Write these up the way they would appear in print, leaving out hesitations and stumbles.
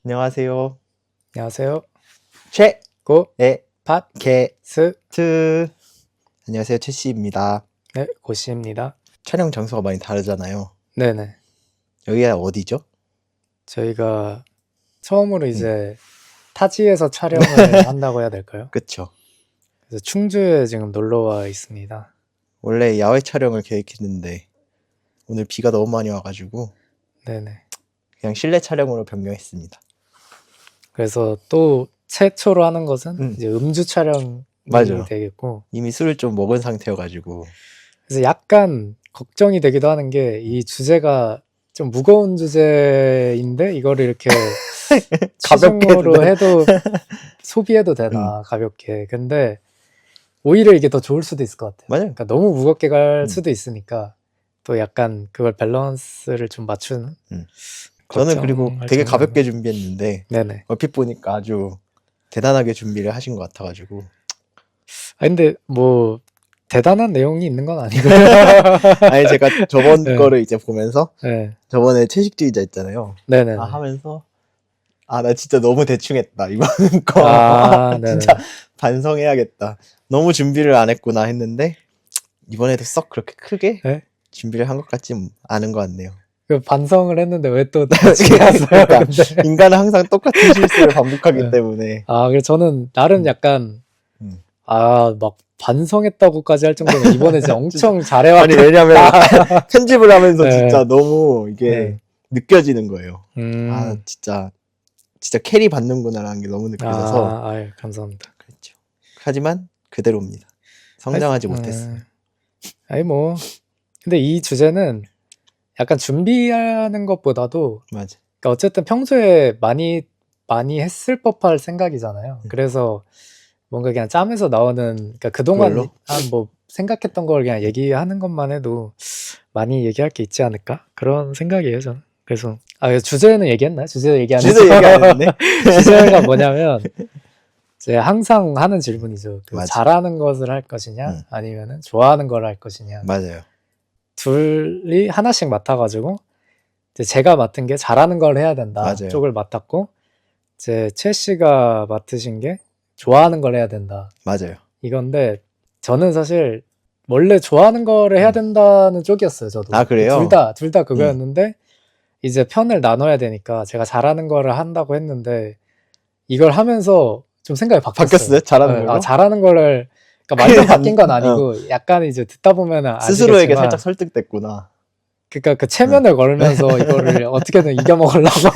안녕하세요. 안녕하세요. 최고 고 팟캐스트. 팟스 안녕하세요. 최씨입니다. 네, 고시입니다. 촬영 장소가 많이 다르잖아요. 네네. 여기가 어디죠? 저희가 처음으로 이제 타지에서 촬영을 한다고 해야 될까요? 그쵸. 그래서 충주에 지금 놀러 와 있습니다. 원래 야외 촬영을 계획했는데 오늘 비가 너무 많이 와가지고 네네. 그냥 실내 촬영으로 변경했습니다. 그래서 또 최초로 하는 것은 음. 이제 음주 촬영이 맞아요. 되겠고, 이미 술을 좀 먹은 상태여가지고 그래서 약간 걱정이 되기도 하는 게 이 주제가 좀 무거운 주제인데 이거를 이렇게 가볍게 취중으로 해도 소비해도 되나 가볍게. 근데 오히려 이게 더 좋을 수도 있을 것 같아요. 맞아요. 그러니까 너무 무겁게 갈 음. 수도 있으니까 또 약간 그걸 밸런스를 좀 맞추는. 저는 그리고 걱정할 되게 정도는. 가볍게 준비했는데 네네. 얼핏 보니까 아주 대단하게 준비를 하신 것 같아가지고 아 근데 뭐 대단한 내용이 있는 건 아니고요. 아니 제가 저번 네. 거를 이제 보면서 네. 저번에 채식주의자 있잖아요. 네네. 하면서 나 진짜 너무 대충 했다 이번 거. 아, 네네. 진짜 반성해야겠다. 너무 준비를 안 했구나 했는데 이번에도 썩 그렇게 크게 네? 준비를 한 것 같지 않은 것 같네요. 그 반성을 했는데 왜 또 다시 갔어요? 그러니까 근데. 인간은 항상 똑같은 실수를 반복하기 네. 때문에 아, 그래서 저는 나름 약간 음. 막 반성했다고까지 할 정도면 이번에 진짜 엄청 잘해왔다. 아니 왜냐면 편집을 하면서 네. 진짜 너무 이게 네. 느껴지는 거예요. 음. 진짜 캐리 받는구나라는 게 너무 느껴져서 아유, 감사합니다. 그렇죠. 하지만 그대로입니다. 성장하지 못했어요. 아니 뭐 근데 이 주제는 약간 준비하는 것보다도 맞아. 그러니까 어쨌든 평소에 많이 했을 법할 생각이잖아요. 그래서 뭔가 그냥 짬에서 나오는 그러니까 그동안 그걸로? 뭐 생각했던 걸 그냥 얘기하는 것만 해도 많이 얘기할 게 있지 않을까? 그런 생각이에요, 저는. 그래서 주제는 얘기했나요? 주제 얘기 안 했어요. 주제 얘기 안 했네. 주제가 뭐냐면 이제 항상 하는 질문이죠. 그 맞아. 잘하는 것을 할 것이냐, 아니면은 좋아하는 걸 할 것이냐. 맞아요. 둘이 하나씩 맡아가지고 이제 제가 맡은 게 잘하는 걸 해야 된다 맞아요. 쪽을 맡았고, 이제 최 씨가 맡으신 게 좋아하는 걸 해야 된다. 맞아요. 이건데 저는 사실 원래 좋아하는 거를 해야 된다는 쪽이었어요. 저도. 아, 그래요? 둘 다 그거였는데 이제 편을 나눠야 되니까 제가 잘하는 거를 한다고 했는데 이걸 하면서 좀 생각이 바뀌었어요? 잘하는 걸로? 잘하는 거를 그러니까 완전 바뀐 건 아니고 약간 이제 듣다 보면은 스스로에게 아시겠지만 살짝 설득됐구나. 그러니까 그 체면을 걸면서 이거를 어떻게든 이겨먹으려고.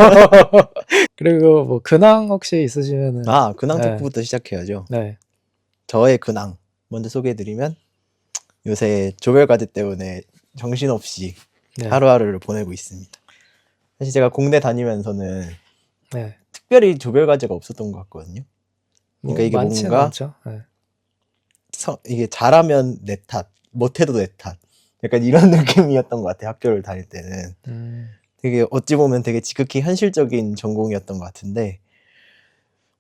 그리고 뭐 근황 혹시 있으시면은. 근황 네. 토크부터 시작해야죠. 네. 저의 근황 먼저 소개해드리면 요새 조별과제 때문에 정신없이 네. 하루하루를 보내고 있습니다. 사실 제가 공대 다니면서는 네. 특별히 조별과제가 없었던 것 같거든요. 그러니까 이게 많지는 뭔가 않죠. 네. 이게 잘하면 내 탓, 못해도 내 탓. 약간 이런 느낌이었던 것 같아요. 학교를 다닐 때는. 되게 어찌 보면 되게 지극히 현실적인 전공이었던 것 같은데,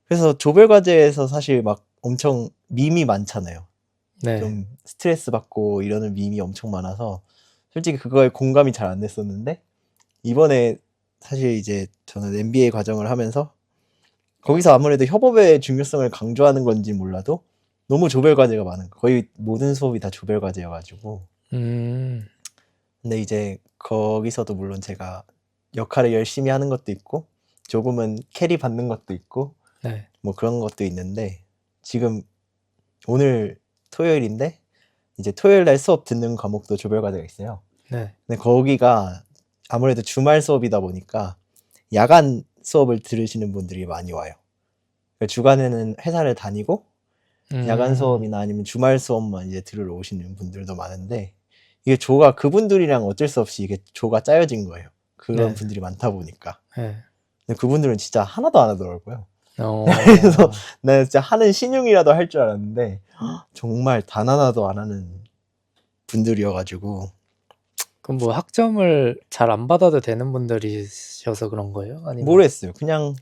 그래서 조별과제에서 사실 막 엄청 밈이 많잖아요. 네. 좀 스트레스 받고 이러는 밈이 엄청 많아서 솔직히 그거에 공감이 잘 안 됐었는데, 이번에 사실 이제 저는 MBA 과정을 하면서 거기서 아무래도 협업의 중요성을 강조하는 건지 몰라도 너무 조별과제가 많은 거의 모든 수업이 다 조별과제여가지고. 근데 이제 거기서도 물론 제가 역할을 열심히 하는 것도 있고 조금은 캐리 받는 것도 있고 네. 뭐 그런 것도 있는데, 지금 오늘 토요일인데 이제 토요일 날 수업 듣는 과목도 조별과제가 있어요. 네. 근데 거기가 아무래도 주말 수업이다 보니까 야간 수업을 들으시는 분들이 많이 와요. 그러니까 주간에는 회사를 다니고 야간 수업이나 아니면 주말 수업만 이제 들으러 오시는 분들도 많은데, 이게 조가 그분들이랑 어쩔 수 없이 이게 조가 짜여진 거예요. 그런 네. 분들이 많다 보니까. 네. 근데 그분들은 진짜 하나도 안 하더라고요. 어. 그래서 내가 진짜 하는 신용이라도 할 줄 알았는데 정말 단 하나도 안 하는 분들이어가지고. 그럼 뭐 학점을 잘 안 받아도 되는 분들이셔서 그런 거예요? 아니면 모르겠어요. 그냥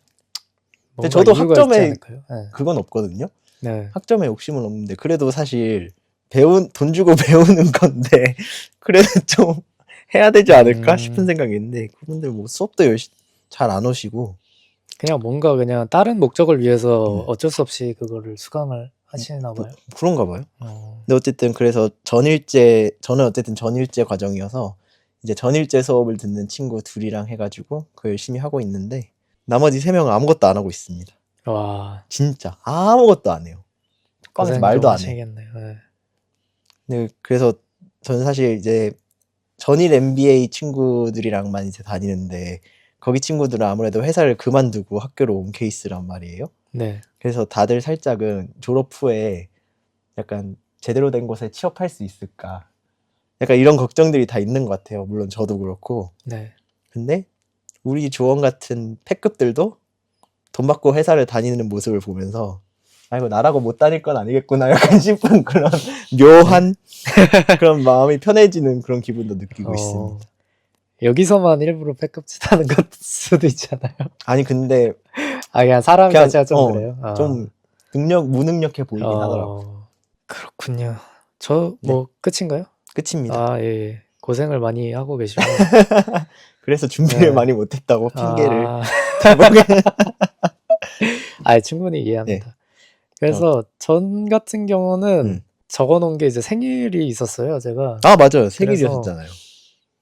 근데 뭔가 저도 이유가 있지 학점에 않을까요? 네. 그건 없거든요. 네. 학점에 욕심은 없는데 그래도 사실 돈 주고 배우는 건데 그래도 좀 해야 되지 않을까 싶은 생각이 있는데, 그분들 뭐 수업도 잘 안 오시고 그냥 뭔가 그냥 다른 목적을 위해서 음. 어쩔 수 없이 그거를 수강을 하시나 봐요. 그런가 봐요. 어. 근데 어쨌든 그래서 저는 어쨌든 전일제 과정이어서 이제 전일제 수업을 듣는 친구 둘이랑 해가지고 그거 열심히 하고 있는데 나머지 3명은 아무것도 안 하고 있습니다. 와, 진짜 아무것도 안 해요. 과에서 고생 말도 좀 안 해. 하시겠네요. 네. 네, 그래서 저는 사실 이제 전일 MBA 친구들이랑만 이제 다니는데 거기 친구들은 아무래도 회사를 그만두고 학교로 온 케이스란 말이에요. 네. 그래서 다들 살짝은 졸업 후에 약간 제대로 된 곳에 취업할 수 있을까? 약간 이런 걱정들이 다 있는 것 같아요. 물론 저도 그렇고. 네. 근데 우리 조원 같은 패급들도 돈 받고 회사를 다니는 모습을 보면서 아이고 나라고 못 다닐 건 아니겠구나 약간 싶은 그런 묘한 그런 마음이 편해지는 그런 기분도 느끼고 있습니다. 여기서만 일부러 백급짓 하는 것 수도 있잖아요. 아니 근데 아, 그냥 사람 그냥 자체가 좀 그래요. 좀 무능력해 보이긴 하더라고. 그렇군요. 저 뭐 끝인가요? 끝입니다. 아, 예. 고생을 많이 하고 계시고. 그래서 준비를 네. 많이 못했다고 핑계를 아, 대보게. 충분히 이해합니다. 그래서 전 같은 경우는 적어놓은 게 이제 생일이 있었어요, 제가. 아 맞아요. 생일이었잖아요.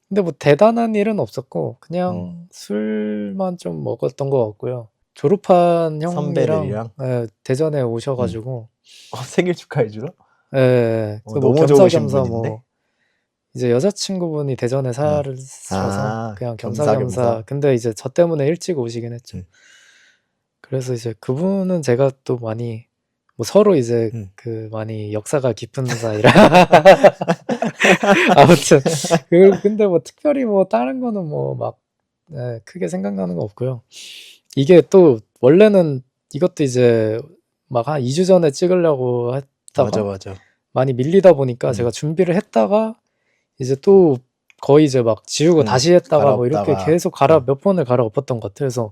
근데 뭐 대단한 일은 없었고 그냥 술만 좀 먹었던 것 같고요. 졸업한 형이랑 선배들이랑? 대전에 오셔가지고 생일 축하해주러? 그래서 뭐 너무 좋으신 겸사겸사 분인데? 뭐 이제 여자친구분이 대전에 사셔서 그냥 겸사겸사. 근데 이제 저 때문에 일찍 오시긴 했죠. 그래서 이제 그분은 제가 또 많이 뭐 서로 이제 그 많이 역사가 깊은 사이라 아무튼 근데 뭐 특별히 뭐 다른 거는 뭐 막 크게 생각나는 거 없고요. 이게 또 원래는 이것도 이제 막 한 2주 전에 찍으려고 했다가 맞아. 많이 밀리다 보니까 제가 준비를 했다가 이제 또 거의 이제 막 지우고 다시 했다가 뭐 이렇게 계속 몇 번을 갈아엎었던 것 같아요. 그래서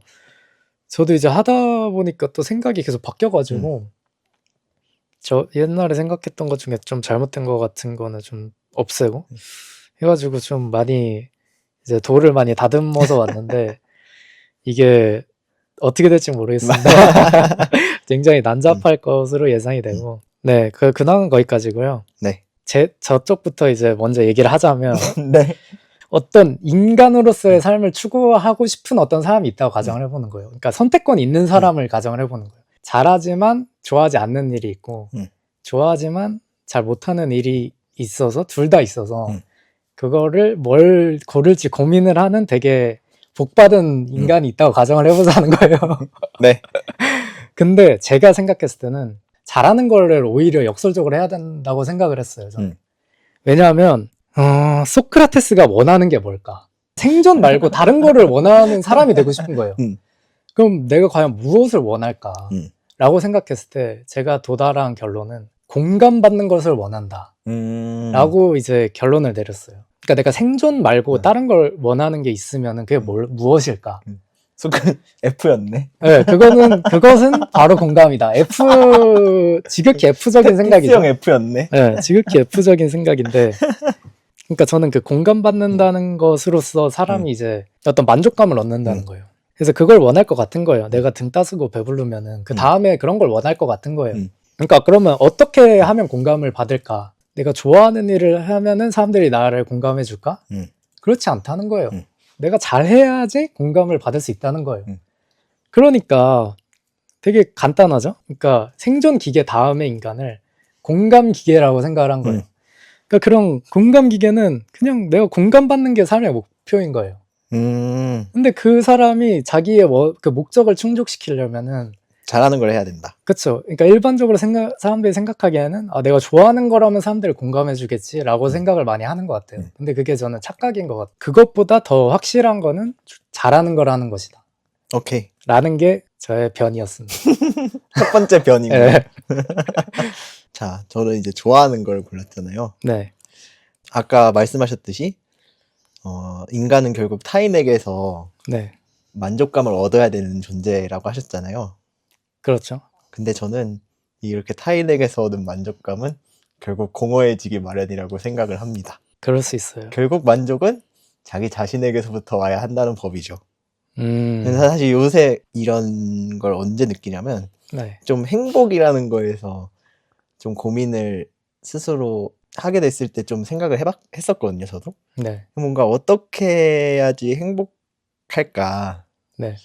저도 이제 하다 보니까 또 생각이 계속 바뀌어가지고 저 옛날에 생각했던 것 중에 좀 잘못된 것 같은 거는 좀 없애고 해가지고 좀 많이 이제 돌을 많이 다듬어서 왔는데 이게 어떻게 될지 모르겠습니다. 굉장히 난잡할 것으로 예상이 되고 네, 근황은 거기까지고요. 네. 저쪽부터 이제 먼저 얘기를 하자면 네. 어떤 인간으로서의 삶을 추구하고 싶은 어떤 사람이 있다고 가정을 해보는 거예요. 그러니까 선택권이 있는 사람을 가정을 해보는 거예요. 잘하지만 좋아하지 않는 일이 있고 좋아하지만 잘 못하는 일이 있어서 둘 다 있어서 그거를 뭘 고를지 고민을 하는 되게 복받은 인간이 있다고 가정을 해보자는 거예요. 네. 근데 제가 생각했을 때는 잘하는 거를 오히려 역설적으로 해야 된다고 생각을 했어요. 저는. 왜냐하면 소크라테스가 원하는 게 뭘까? 생존 말고 다른 거를 원하는 사람이 되고 싶은 거예요. 그럼 내가 과연 무엇을 원할까? 라고 생각했을 때 제가 도달한 결론은 공감받는 것을 원한다. 라고 이제 결론을 내렸어요. 그러니까 내가 생존 말고 다른 걸 원하는 게 있으면 그게 무엇일까? F였네. 네, 그것은 바로 공감이다. 지극히 F적인 생각이죠. X형 F였네. 네, 지극히 F적인 생각인데, 그러니까 저는 그 공감받는다는 것으로서 사람이 이제 어떤 만족감을 얻는다는 거예요. 그래서 그걸 원할 것 같은 거예요. 내가 등 따스고 배부르면은 그 다음에 그런 걸 원할 것 같은 거예요. 그러니까 그러면 어떻게 하면 공감을 받을까? 내가 좋아하는 일을 하면은 사람들이 나를 공감해 줄까? 그렇지 않다는 거예요. 내가 잘해야지 공감을 받을 수 있다는 거예요. 그러니까 되게 간단하죠? 그러니까 생존 기계 다음의 인간을 공감 기계라고 생각을 한 거예요. 그러니까 그런 공감 기계는 그냥 내가 공감받는 게 삶의 목표인 거예요. 근데 그 사람이 자기의 그 목적을 충족시키려면은 잘하는 걸 해야 된다. 그렇죠. 그러니까 일반적으로 사람들이 생각하기에는 내가 좋아하는 거라면 사람들이 공감해 주겠지라고 생각을 많이 하는 것 같아요. 근데 그게 저는 착각인 것 같아요. 그것보다 더 확실한 거는 잘하는 거라는 것이다. 오케이. 라는 게 저의 변이었습니다. 첫 번째 변인가요? 네. 자, 저는 이제 좋아하는 걸 골랐잖아요. 네. 아까 말씀하셨듯이 인간은 결국 타인에게서 만족감을 얻어야 되는 존재라고 하셨잖아요. 그렇죠. 근데 저는 이렇게 타인에게서 얻은 만족감은 결국 공허해지기 마련이라고 생각을 합니다. 그럴 수 있어요. 결국 만족은 자기 자신에게서부터 와야 한다는 법이죠. 그래서 사실 요새 이런 걸 언제 느끼냐면 네. 좀 행복이라는 거에서 좀 고민을 스스로 하게 됐을 때 좀 생각을 했었거든요, 저도. 네. 뭔가 어떻게 해야지 행복할까? 네.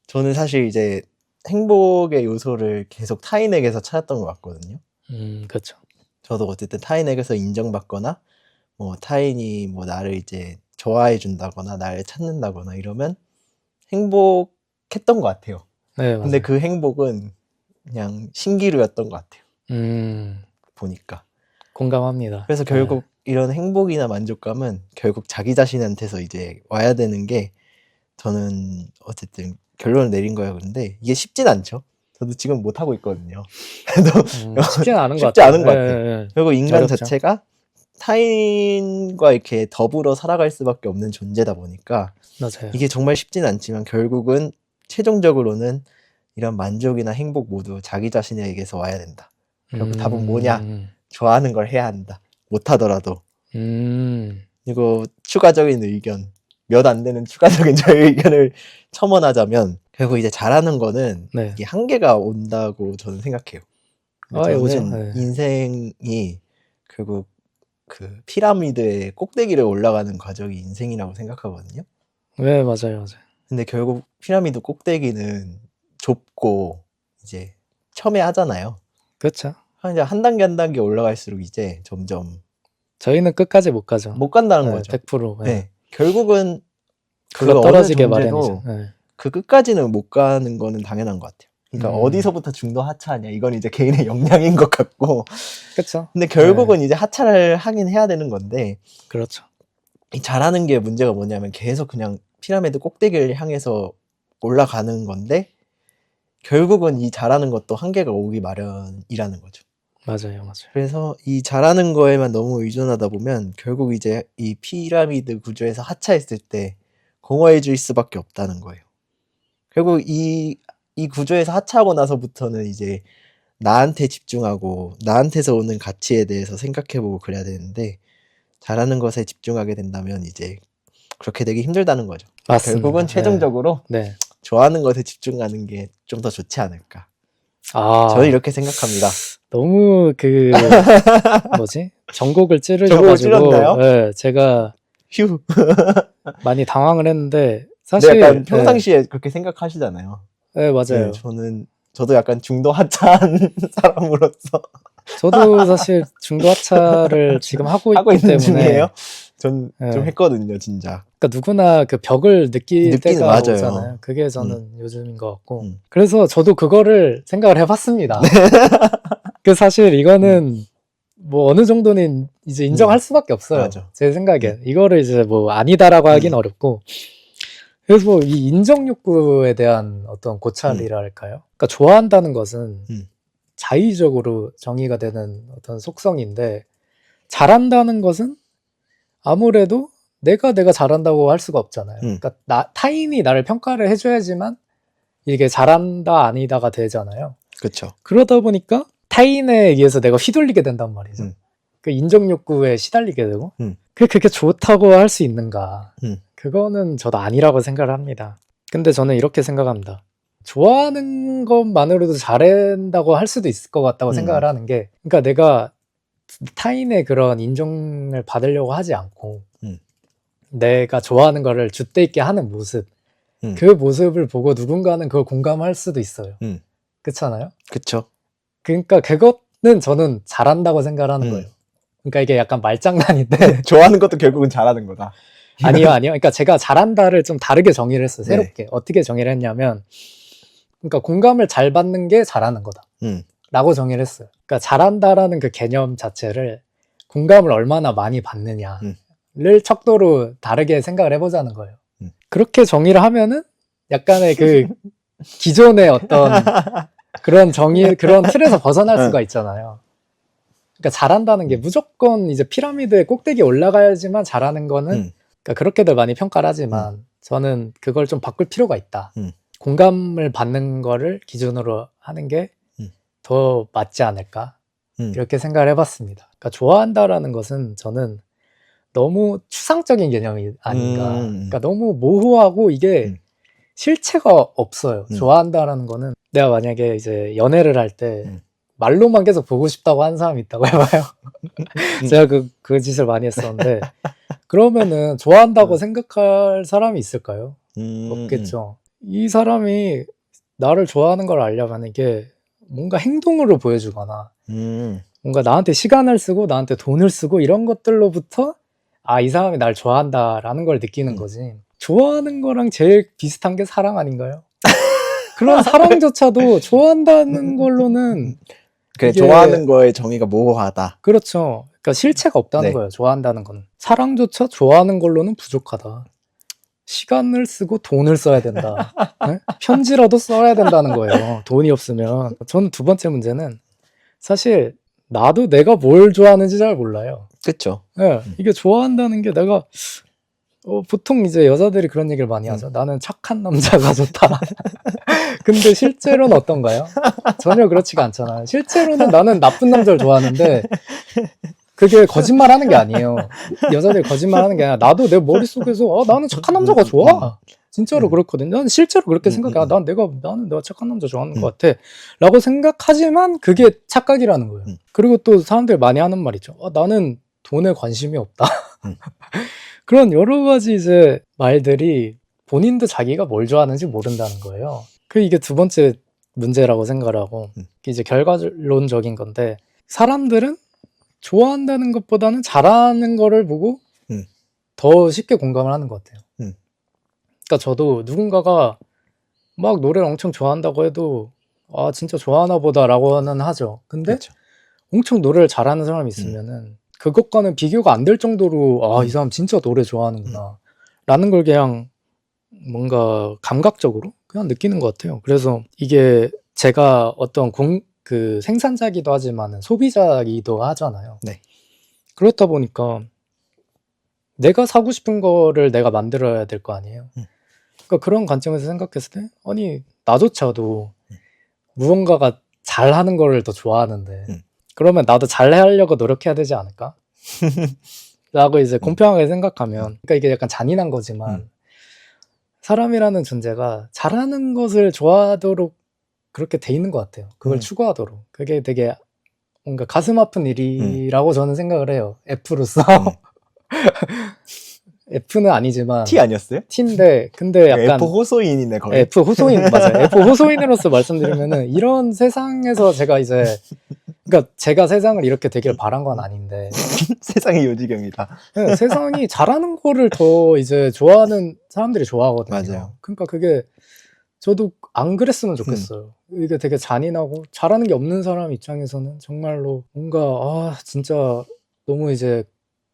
저는 사실 이제 행복의 요소를 계속 타인에게서 찾았던 것 같거든요. 그렇죠. 저도 어쨌든 타인에게서 인정받거나, 뭐 타인이 뭐 나를 이제 좋아해 준다거나, 나를 찾는다거나 이러면 행복했던 것 같아요. 네, 근데 맞아요. 그 행복은 그냥 신기루였던 것 같아요. 음, 보니까. 공감합니다. 그래서 결국 이런 행복이나 만족감은 결국 자기 자신한테서 이제 와야 되는 게 저는 어쨌든 결론을 내린 거예요. 근데 이게 쉽진 않죠. 저도 지금 못 하고 있거든요. 쉽지는 않은 것 쉽지 같아요. 않은 것 같아요. 예, 예. 결국 인간 어렵죠. 자체가 타인과 이렇게 더불어 살아갈 수밖에 없는 존재다 보니까 맞아요. 이게 정말 쉽진 않지만 결국은 최종적으로는 이런 만족이나 행복 모두 자기 자신에게서 와야 된다. 결국 답은 뭐냐? 좋아하는 걸 해야 한다. 못하더라도. 이거 추가적인 의견, 몇 안 되는 추가적인 저의 의견을 첨언하자면 결국 이제 잘하는 거는 네. 이게 한계가 온다고 저는 생각해요. 예, 오죠. 저는 예. 인생이 결국 그 피라미드의 꼭대기를 올라가는 과정이 인생이라고 생각하거든요. 네, 맞아요, 맞아요. 근데 결국 피라미드 꼭대기는 좁고 이제 첨예하잖아요. 그렇죠. 이제 한 단계 한 단계 올라갈수록 이제 점점 저희는 끝까지 못 가죠. 못 간다는 네, 거죠. 100%. 예. 네. 결국은 그 굴러 어느 떨어지게 마련이죠. 존재도 예. 그 끝까지는 못 가는 거는 당연한 것 같아요. 그러니까 음. 어디서부터 중도 하차하냐 이건 이제 개인의 역량인 것 같고 그렇죠. 근데 결국은 이제 하차를 하긴 해야 되는 건데 그렇죠. 이 잘하는 게 문제가 뭐냐면 계속 그냥 피라미드 꼭대기를 향해서 올라가는 건데 결국은 이 잘하는 것도 한계가 오기 마련이라는 거죠. 맞아요, 맞아요. 그래서 이 잘하는 거에만 너무 의존하다 보면 결국 이제 이 피라미드 구조에서 하차했을 때 공허해질 수밖에 없다는 거예요. 결국 이 구조에서 하차하고 나서부터는 이제 나한테 집중하고 나한테서 오는 가치에 대해서 생각해보고 그래야 되는데 잘하는 것에 집중하게 된다면 이제 그렇게 되기 힘들다는 거죠. 맞습니다. 결국은 최종적으로 네. 좋아하는 것에 집중하는 게 좀 더 좋지 않을까. 아, 저는 이렇게 생각합니다. 너무 그 뭐지? 전곡을 전곡을 찌르셔가지고 찔렀나요? 예, 제가 휴. 많이 당황을 했는데 근데 사실 약간 평상시에 그렇게 생각하시잖아요. 예, 맞아요. 네, 저도 약간 중도 하차한 사람으로서 저도 사실 중도 하차를 지금 하고 하고 있기 있는 때문에 중이에요. 전 좀 네. 했거든요, 진짜. 그러니까 누구나 그 벽을 느낄 때가 맞아요. 오잖아요. 그게 저는 요즘인 것 같고. 음. 그래서 저도 그거를 생각을 해봤습니다. 그 사실 이거는 뭐 어느 정도는 이제 인정할 수밖에 없어요. 맞아. 제 생각엔. 이거를 이제 뭐 아니다라고 하긴 어렵고. 그래서 이 인정 욕구에 대한 어떤 고찰이랄까요? 그러니까 좋아한다는 것은 자의적으로 정의가 되는 어떤 속성인데 잘한다는 것은 아무래도 내가 잘한다고 할 수가 없잖아요. 그러니까 타인이 나를 평가를 해줘야지만 이게 잘한다 아니다가 되잖아요. 그렇죠. 그러다 보니까 타인에 의해서 내가 휘둘리게 된단 말이죠. 그 인정 욕구에 시달리게 되고 그게 좋다고 할 수 있는가? 그거는 저도 아니라고 생각을 합니다. 근데 저는 이렇게 생각합니다. 좋아하는 것만으로도 잘한다고 할 수도 있을 것 같다고 생각을 하는 게 그러니까 내가 타인의 그런 인정을 받으려고 하지 않고 내가 좋아하는 거를 줏대 있게 하는 모습 그 모습을 보고 누군가는 그걸 공감할 수도 있어요. 그렇잖아요? 그쵸. 그러니까 그것은 저는 잘한다고 생각을 하는 거예요. 그러니까 이게 약간 말장난인데 좋아하는 것도 결국은 잘하는 거다. 아니요. 그러니까 제가 잘한다를 좀 다르게 정의를 했어요. 새롭게. 어떻게 정의를 했냐면 그러니까 공감을 잘 받는 게 잘하는 거다. 라고 정의를 했어요. 그러니까 잘한다라는 그 개념 자체를 공감을 얼마나 많이 받느냐를 척도로 다르게 생각을 해보자는 거예요. 그렇게 정의를 하면은 약간의 그 기존의 어떤 그런 그런 틀에서 벗어날 수가 있잖아요. 그러니까 잘한다는 게 무조건 이제 피라미드의 꼭대기에 올라가야지만 잘하는 거는 그러니까 그렇게들 많이 평가를 하지만 저는 그걸 좀 바꿀 필요가 있다. 공감을 받는 거를 기준으로 하는 게 더 맞지 않을까? 이렇게 생각을 해봤습니다. 그러니까 좋아한다라는 것은 저는 너무 추상적인 개념이 아닌가. 그러니까 너무 모호하고 이게 실체가 없어요. 좋아한다라는 거는 내가 만약에 이제 연애를 할 때 말로만 계속 보고 싶다고 하는 사람이 있다고 해봐요. 제가 그 짓을 많이 했었는데 그러면은 좋아한다고 생각할 사람이 있을까요? 없겠죠. 이 사람이 나를 좋아하는 걸 알려면 이게 뭔가 행동으로 보여주거나 뭔가 나한테 시간을 쓰고 나한테 돈을 쓰고 이런 것들로부터 아, 이 사람이 날 좋아한다라는 걸 느끼는 거지. 좋아하는 거랑 제일 비슷한 게 사랑 아닌가요? 그런 사랑조차도 좋아한다는 걸로는 그래, 이게- 좋아하는 거의 정의가 모호하다. 그렇죠. 그러니까 실체가 없다는 네. 거예요. 좋아한다는 건. 사랑조차 좋아하는 걸로는 부족하다. 시간을 쓰고 돈을 써야 된다. 네? 편지라도 써야 된다는 거예요. 돈이 없으면. 저는 두 번째 문제는 사실 나도 내가 뭘 좋아하는지 잘 몰라요. 그쵸. 네, 이게 좋아한다는 게 내가 보통 이제 여자들이 그런 얘기를 많이 하죠. 나는 착한 남자가 좋다. 근데 실제로는 어떤가요? 전혀 그렇지가 않잖아요. 실제로는 나는 나쁜 남자를 좋아하는데 그게 거짓말 하는 게 아니에요. 여자들이 거짓말 하는 게 아니라 나도 내 머릿속에서 나는 착한 남자가 좋아. 진짜로 그렇거든요. 나는 실제로 그렇게 생각해. 나는 내가 착한 남자 좋아하는 것 같아. 라고 생각하지만 그게 착각이라는 거예요. 그리고 또 사람들이 많이 하는 말이죠. 나는 돈에 관심이 없다. 그런 여러 가지 이제 말들이 본인도 자기가 뭘 좋아하는지 모른다는 거예요. 이게 두 번째 문제라고 생각을 하고 이제 결과론적인 건데 사람들은 좋아한다는 것보다는 잘하는 거를 보고 더 쉽게 공감을 하는 것 같아요. 그러니까 저도 누군가가 막 노래를 엄청 좋아한다고 해도 아 진짜 좋아하나 보다라고는 하죠. 근데 그쵸. 엄청 노래를 잘하는 사람이 있으면은 그것과는 비교가 안 될 정도로 이 사람 진짜 노래 좋아하는구나 라는 걸 그냥 뭔가 감각적으로 그냥 느끼는 것 같아요. 그래서 이게 제가 어떤 그 생산자기도 하지만 소비자이기도 하잖아요. 네. 그렇다 보니까 내가 사고 싶은 거를 내가 만들어야 될 거 아니에요. 그러니까 그런 관점에서 생각했을 때 아니 나조차도 무언가가 잘하는 거를 더 좋아하는데 그러면 나도 잘하려고 노력해야 되지 않을까? 라고 이제 공평하게 생각하면 그러니까 이게 약간 잔인한 거지만 사람이라는 존재가 잘하는 것을 좋아하도록 그렇게 돼 있는 것 같아요. 그걸 추구하도록. 그게 되게 뭔가 가슴 아픈 일이라고 저는 생각을 해요. F로서. F는 아니지만 T 아니었어요? T인데 근데 약간 F 호소인이네 거의. F 호소인 맞아요. F 호소인으로서 말씀드리면은 이런 세상에서 제가 이제 그러니까 제가 세상을 이렇게 되길 바란 건 아닌데 세상이 요지경이다. 네, 세상이 잘하는 거를 더 이제 좋아하는 사람들이 좋아하거든요. 맞아요. 그러니까 그게 저도 안 그랬으면 좋겠어요. 이게 되게 잔인하고 잘하는 게 없는 사람 입장에서는 정말로 뭔가 진짜 너무 이제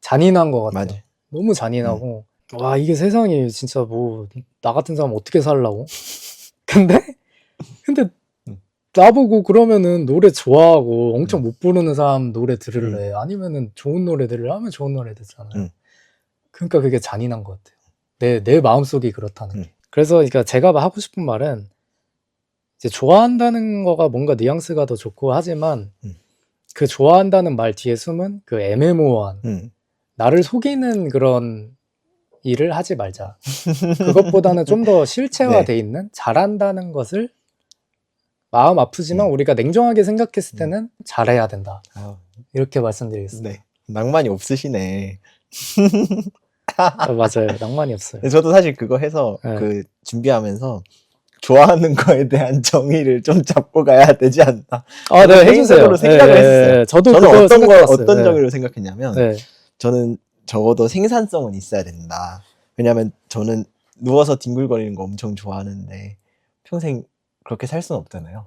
잔인한 것 같아요. 맞아요. 너무 잔인하고 와 이게 세상이 진짜 뭐 나 같은 사람 어떻게 살라고? 근데 나보고 그러면은 노래 좋아하고 엄청 못 부르는 사람 노래 들을래? 아니면은 좋은 노래 들을래? 하면 좋은 노래 듣잖아요. 그러니까 그게 잔인한 것 같아요. 내 마음속이 그렇다는 게. 그래서 그러니까 제가 하고 싶은 말은 이제 좋아한다는 거가 뭔가 뉘앙스가 더 좋고 하지만 그 좋아한다는 말 뒤에 숨은 그 애매모호한 나를 속이는 그런 일을 하지 말자. 그것보다는 좀 더 실체화돼 있는 잘한다는 것을 마음 아프지만 우리가 냉정하게 생각했을 때는 잘해야 된다. 이렇게 말씀드리겠습니다. 네. 낭만이 없으시네. 맞아요. 낭만이 없어요. 저도 사실 그거 해서 네. 그 준비하면서 좋아하는 거에 대한 정의를 좀 잡고 가야 되지 않나. 네, 해주세요. 개인적으로 생각을 했어요. 저도 저는 그거 생각해봤어요. 어떤 정의로 생각했냐면 네. 저는 적어도 생산성은 있어야 된다. 왜냐면 저는 누워서 뒹굴거리는 거 엄청 좋아하는데 평생 그렇게 살 수는 없잖아요.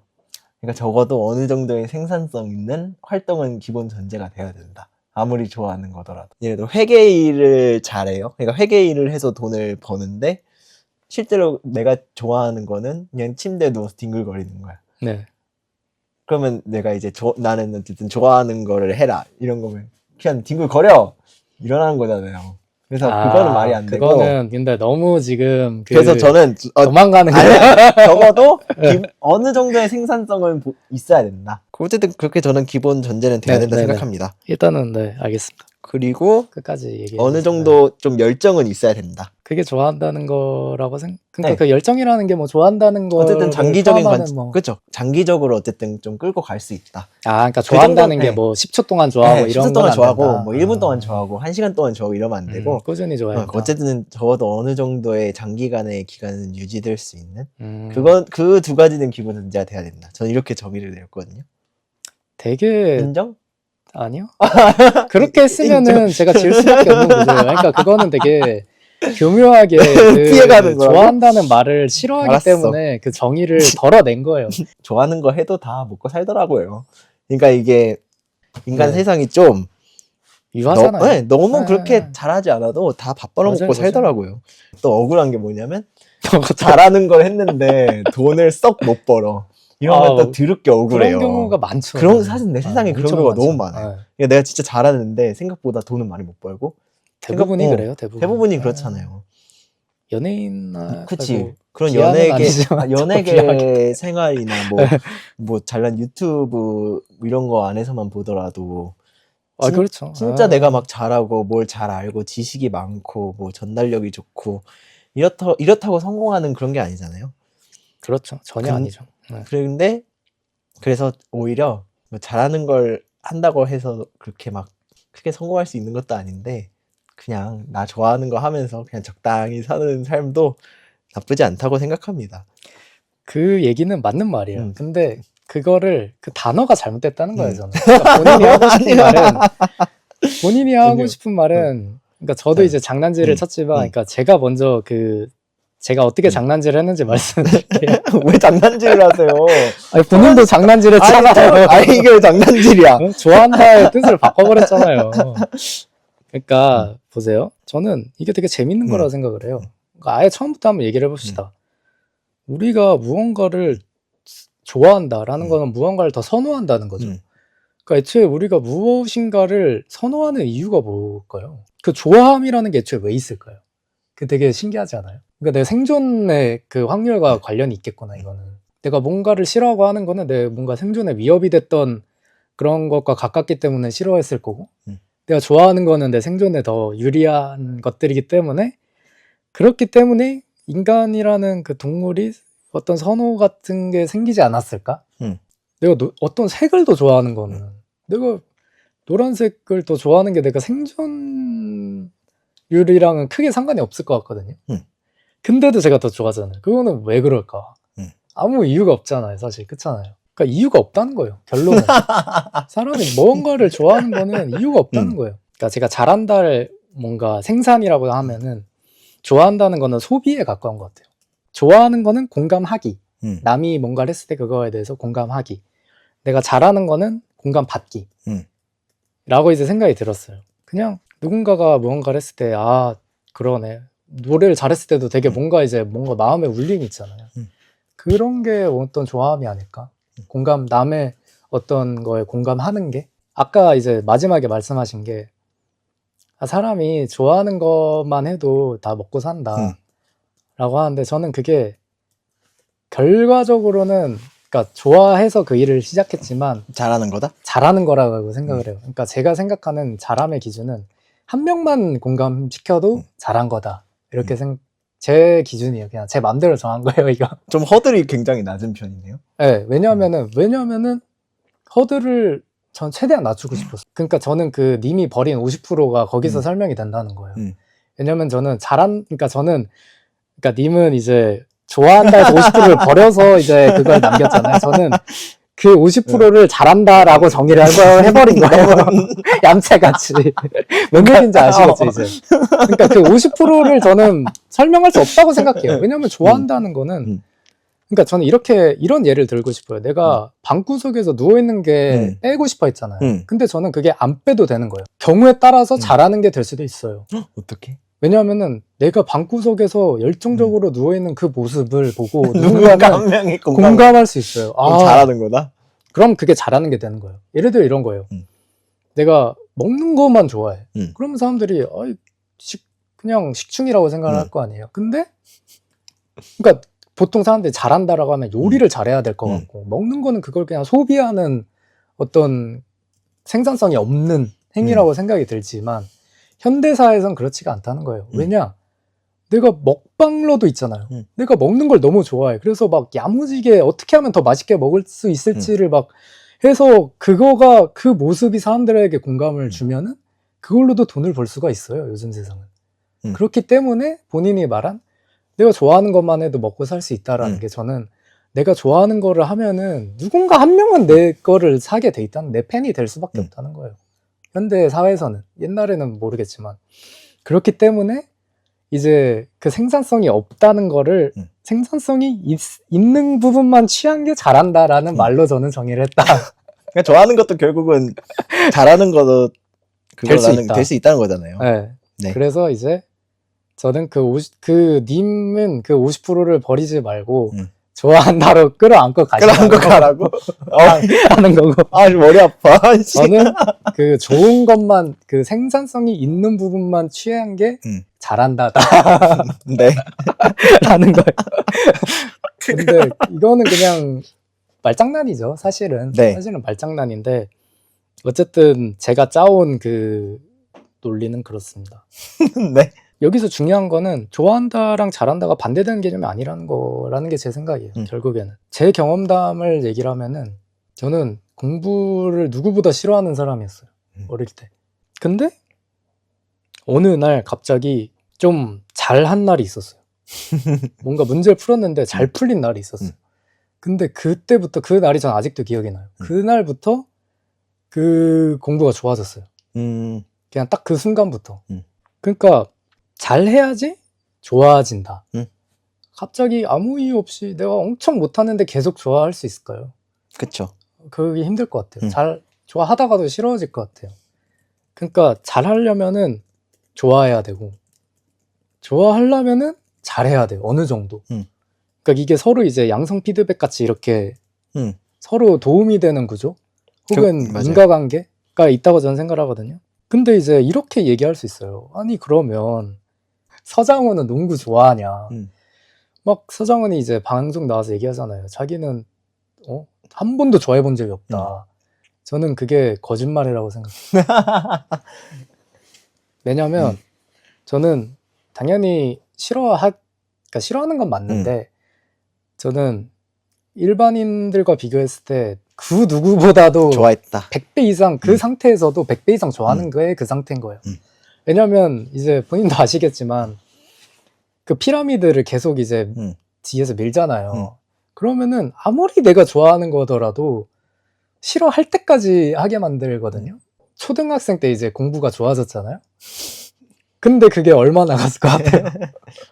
그러니까 적어도 어느 정도의 생산성 있는 활동은 기본 전제가 돼야 된다. 아무리 좋아하는 거더라도. 예를 들어 회계 일을 잘해요. 그러니까 회계 일을 해서 돈을 버는데 실제로 내가 좋아하는 거는 그냥 침대에 누워서 뒹굴거리는 거야. 네. 그러면 내가 이제 나는 어쨌든 좋아하는 거를 해라. 이런 거면 그냥 뒹굴거려. 일어나는 거잖아요. 그래서 그거는 말이 안 되고. 그거는 근데 너무 지금 그래서 저는 도망가는 게 적어도 어느 정도의 생산성은 있어야 된다. 어쨌든 그렇게 저는 기본 전제는 돼야 된다 생각합니다. 일단은 네, 알겠습니다. 그리고 끝까지 얘기해 어느 주세요. 정도 좀 열정은 있어야 된다. 그게 좋아한다는 거라고 그러니까 네. 그 열정이라는 게 뭐 좋아한다는 거 어쨌든 장기적인 포함하는 뭐 그렇죠. 장기적으로 어쨌든 좀 끌고 갈 수 있다. 그러니까 그 좋아한다는 정도는- 게 네. 뭐 10초 동안 좋아하고 네, 이런 10분 건 동안 안 좋아하고 된다. 뭐 1분 동안 좋아하고 1시간 동안 좋아하고 이러면 안 되고 꾸준히 좋아한다. 어쨌든 적어도 어느 정도의 장기간의 기간은 유지될 수 있는 그 두 가지는 기본 전제가 돼야 된다. 저는 이렇게 정의를 내렸거든요. 되게 인정? 아니요. 그렇게 했으면은 제가 질 수밖에 없는 구조예요. 그러니까 그거는 되게 교묘하게 피해가는 거라고? 좋아한다는 말을 싫어하기 알았어. 때문에 그 정의를 덜어낸 거예요. 좋아하는 거 해도 다 먹고 살더라고요. 그러니까 이게 인간 네. 세상이 좀 유하잖아요. 너무 네. 그렇게 잘하지 않아도 다 밥 벌어먹고 맞아요, 살더라고요. 또 억울한 게 뭐냐면 잘하는 걸 했는데 돈을 썩 못 벌어. 이러면 또 드럽게 억울해요. 그런 경우가 많죠. 사실 내 세상에 그런 엄청 경우가 많죠. 너무 많아요. 그러니까 내가 진짜 잘하는데 생각보다 돈은 많이 못 벌고 대부분이 그래요. 대부분이 그렇잖아요. 연예인나 그치. 그런 기아는 연예계 아니지만 연예계 생활이나 뭐 잘난 유튜브 이런 거 안에서만 보더라도 그렇죠. 진짜 내가 막 잘하고 뭘 잘 알고 지식이 많고 뭐 전달력이 좋고 이렇다고 성공하는 그런 게 아니잖아요. 그렇죠. 전혀 아니죠. 그런데 그래서 오히려 뭐 잘하는 걸 한다고 해서 그렇게 막 크게 성공할 수 있는 것도 아닌데 그냥 나 좋아하는 거 하면서 그냥 적당히 사는 삶도 나쁘지 않다고 생각합니다. 그 얘기는 맞는 말이에요. 근데 그거를 그 단어가 잘못됐다는 거예요, 저는. 그러니까 본인이 하고 싶은 말은 그러니까 저도 이제 장난질을 쳤지만 그러니까 제가 먼저 제가 어떻게 장난질을 했는지 말씀드릴게요. 왜 장난질을 하세요? 아니, 본인도 장난질을 했잖아요. 아니 이게 왜 장난질이야? 좋아한다의 뜻을 바꿔버렸잖아요. 그러니까 보세요. 저는 이게 되게 재밌는 거라고 생각을 해요. 그러니까 아예 처음부터 한번 얘기를 해봅시다. 우리가 무언가를 좋아한다라는 거는 무언가를 더 선호한다는 거죠. 그러니까 애초에 우리가 무엇인가를 선호하는 이유가 뭘까요? 그 좋아함이라는 게 애초에 왜 있을까요? 그 되게 신기하지 않아요? 그러니까 내 생존의 그 확률과 관련이 있겠구나, 이거는. 내가 뭔가를 싫어하고 하는 거는 내 뭔가 생존에 위협이 됐던 그런 것과 가깝기 때문에 싫어했을 거고, 내가 좋아하는 거는 내 생존에 더 유리한 것들이기 때문에, 그렇기 때문에 인간이라는 그 동물이 어떤 선호 같은 게 생기지 않았을까? 내가 어떤 색을 더 좋아하는 거는 내가 노란색을 더 좋아하는 게 내가 생존율이랑은 크게 상관이 없을 것 같거든요. 근데도 제가 더 좋아하잖아요. 그거는 왜 그럴까? 아무 이유가 없잖아요, 사실. 그렇잖아요. 그러니까 이유가 없다는 거예요, 결론은. 사람이 뭔가를 좋아하는 거는 이유가 없다는 거예요. 그러니까 제가 잘한다를 뭔가 생산이라고 하면은 좋아한다는 거는 소비에 가까운 것 같아요. 좋아하는 거는 공감하기. 남이 뭔가를 했을 때 그거에 대해서 공감하기. 내가 잘하는 거는 공감받기. 라고 이제 생각이 들었어요. 그냥 누군가가 무언가를 했을 때, 그러네. 노래를 잘했을 때도 되게 뭔가 마음에 울림이 있잖아요. 그런 게 어떤 좋아함이 아닐까? 남의 어떤 거에 공감하는 게? 아까 이제 마지막에 말씀하신 게, 사람이 좋아하는 것만 해도 다 먹고 산다. 라고 하는데 저는 그게 결과적으로는 그러니까 좋아해서 그 일을 시작했지만 잘하는 거다? 잘하는 거라고 생각을 해요. 그러니까 제가 생각하는 잘함의 기준은 한 명만 공감시켜도 잘한 거다. 이렇게 제 기준이에요. 그냥 제 맘대로 정한 거예요, 이거. 좀 허들이 굉장히 낮은 편이네요. 네, 왜냐면은 허들을 전 최대한 낮추고 싶었어요. 그러니까 저는 그 님이 버린 50%가 거기서 설명이 된다는 거예요. 왜냐면 그러니까 님은 이제 좋아한다 해서 50%를 버려서 이제 그걸 남겼잖아요. 저는 그 50%를 잘한다라고 정의를 해버린 거예요. 얌체같이. 뭔 얘기인지 아시겠죠, 이제. 그러니까 그 50%를 저는 설명할 수 없다고 생각해요. 왜냐면 좋아한다는 거는, 그러니까 저는 이런 예를 들고 싶어요. 내가 방구석에서 누워있는 게 빼고 싶어 했잖아요. 근데 저는 그게 안 빼도 되는 거예요. 경우에 따라서 잘하는 게 될 수도 있어요. 어떻게? 왜냐하면은 내가 방구석에서 열정적으로 누워있는 그 모습을 보고 누군가가 한 명이 공감할 수 있어요. 잘하는 거다? 그럼 그게 잘하는 게 되는 거예요. 예를 들어 이런 거예요. 내가 먹는 것만 좋아해. 그러면 사람들이 그냥 식충이라고 생각을 할 거 아니에요. 근데 그러니까 보통 사람들이 잘한다라고 하면 요리를 잘해야 될 것 같고, 먹는 거는 그걸 그냥 소비하는 어떤 생산성이 없는 행위라고 생각이 들지만 현대사에선 그렇지가 않다는 거예요. 왜냐? 내가 먹방러도 있잖아요. 내가 먹는 걸 너무 좋아해. 그래서 막 야무지게 어떻게 하면 더 맛있게 먹을 수 있을지를 막 해서 그거가 그 모습이 사람들에게 공감을 주면은 그걸로도 돈을 벌 수가 있어요. 요즘 세상은. 그렇기 때문에 본인이 말한 내가 좋아하는 것만 해도 먹고 살 수 있다라는 게 저는 내가 좋아하는 거를 하면은 누군가 한 명은 내 거를 사게 돼 있다는 내 팬이 될 수밖에 없다는 거예요. 현대 사회에서는. 옛날에는 모르겠지만. 그렇기 때문에 이제 그 생산성이 없다는 거를 생산성이 있는 부분만 취한 게 잘한다라는 말로 저는 정의를 했다. 그러니까 좋아하는 것도 결국은 잘하는 거도 될 수 있다. 될 수 있다는 거잖아요. 네. 네. 그래서 이제 저는 님은 그 50%를 버리지 말고 좋아한다로 끌어안고 가라고 하는 거고. 아, 머리 아파. 저는 그 좋은 것만, 그 생산성이 있는 부분만 취한 게 잘한다. 네. 라는 거예요. 근데 이거는 그냥 말장난이죠, 사실은. 네. 사실은 말장난인데, 어쨌든 제가 짜온 그 논리는 그렇습니다. 네. 여기서 중요한 거는 좋아한다랑 잘한다가 반대되는 개념이 아니라는 거라는 게 제 생각이에요. 결국에는 제 경험담을 얘기를 하면은 저는 공부를 누구보다 싫어하는 사람이었어요. 어릴 때. 근데 어느 날 갑자기 좀 잘한 날이 있었어요. 뭔가 문제를 풀었는데 잘 풀린 날이 있었어요. 근데 그때부터, 그 날이 전 아직도 기억이 나요. 그날부터 그 공부가 좋아졌어요. 그냥 딱 그 순간부터. 그러니까 잘해야지 좋아진다. 갑자기 아무 이유 없이 내가 엄청 못하는데 계속 좋아할 수 있을까요? 그쵸. 그게 힘들 것 같아요. 좋아하다가도 싫어질 것 같아요. 그러니까 잘하려면은 좋아해야 되고, 좋아하려면은 잘해야 돼요. 어느 정도. 그러니까 이게 서로 이제 양성 피드백 같이 이렇게 서로 도움이 되는 구조? 혹은 인과관계가 있다고 저는 생각을 하거든요. 근데 이제 이렇게 얘기할 수 있어요. 아니, 그러면 서장훈은 농구 좋아하냐? 막 서장훈이 이제 방송 나와서 얘기하잖아요. 자기는 한 번도 좋아해 본 적이 없다. 저는 그게 거짓말이라고 생각해요. 왜냐면 저는 당연히 그러니까 싫어하는 건 맞는데 저는 일반인들과 비교했을 때 그 누구보다도 좋아했다. 100배 이상 그 상태에서도 100배 이상 좋아하는 게 그 상태인 거예요. 왜냐면 이제 본인도 아시겠지만 그 피라미드를 계속 이제 뒤에서 밀잖아요. 그러면은 아무리 내가 좋아하는 거더라도 싫어할 때까지 하게 만들거든요. 초등학생 때 이제 공부가 좋아졌잖아요. 근데 그게 얼마나 갔을 것 같아요?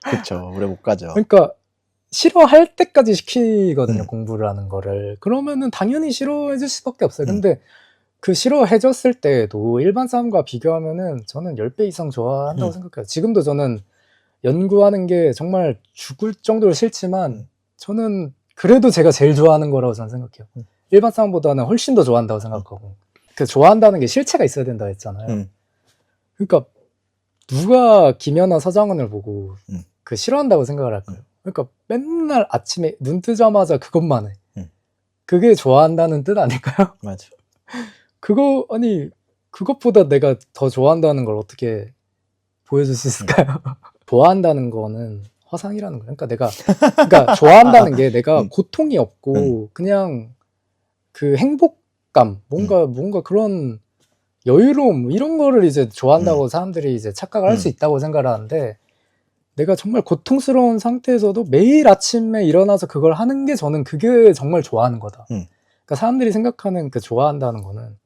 그쵸. 오래 못 가죠. 그러니까 싫어할 때까지 시키거든요. 공부를 하는 거를. 그러면은 당연히 싫어해줄 수밖에 없어요. 근데 그 싫어해줬을 때에도 일반 사람과 비교하면은 저는 10배 이상 좋아한다고 생각해요. 지금도 저는 연구하는 게 정말 죽을 정도로 싫지만 저는 그래도 제가 제일 좋아하는 거라고 저는 생각해요. 일반 사람보다는 훨씬 더 좋아한다고 생각하고. 그 좋아한다는 게 실체가 있어야 된다고 했잖아요. 그러니까 누가 김연아, 서장훈을 보고 그 싫어한다고 생각을 할까요? 그러니까 맨날 아침에 눈 뜨자마자 그것만 해. 그게 좋아한다는 뜻 아닐까요? 맞아. 아니, 그것보다 내가 더 좋아한다는 걸 어떻게 보여줄 수 있을까요? 좋아한다는 거는 허상이라는 거예요. 그러니까 좋아한다는 게 내가 고통이 없고 그냥 그 행복감, 뭔가 그런 여유로움, 이런 거를 이제 좋아한다고 사람들이 이제 착각을 할 수 있다고 생각을 하는데, 내가 정말 고통스러운 상태에서도 매일 아침에 일어나서 그걸 하는 게 저는 그게 정말 좋아하는 거다. 그러니까 사람들이 생각하는 그 좋아한다는 거는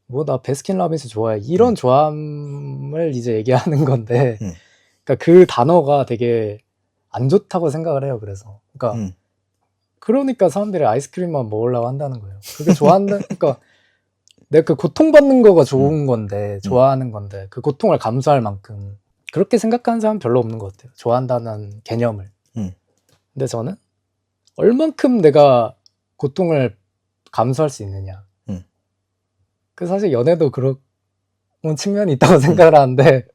뭐 나 베스킨라빈스 좋아해 이런 좋아함을 이제 얘기하는 건데, 그러니까 그 단어가 되게 안 좋다고 생각을 해요. 그러니까 사람들이 아이스크림만 먹으려고 한다는 거예요. 그게 좋아한다. 그러니까 내가 그 고통받는 거가 좋은 건데, 좋아하는 건데, 그 고통을 감수할 만큼 그렇게 생각하는 사람 별로 없는 것 같아요. 좋아한다는 개념을. 근데 저는 얼만큼 내가 고통을 감수할 수 있느냐. 그 사실 연애도 그런 측면이 있다고 생각을 하는데,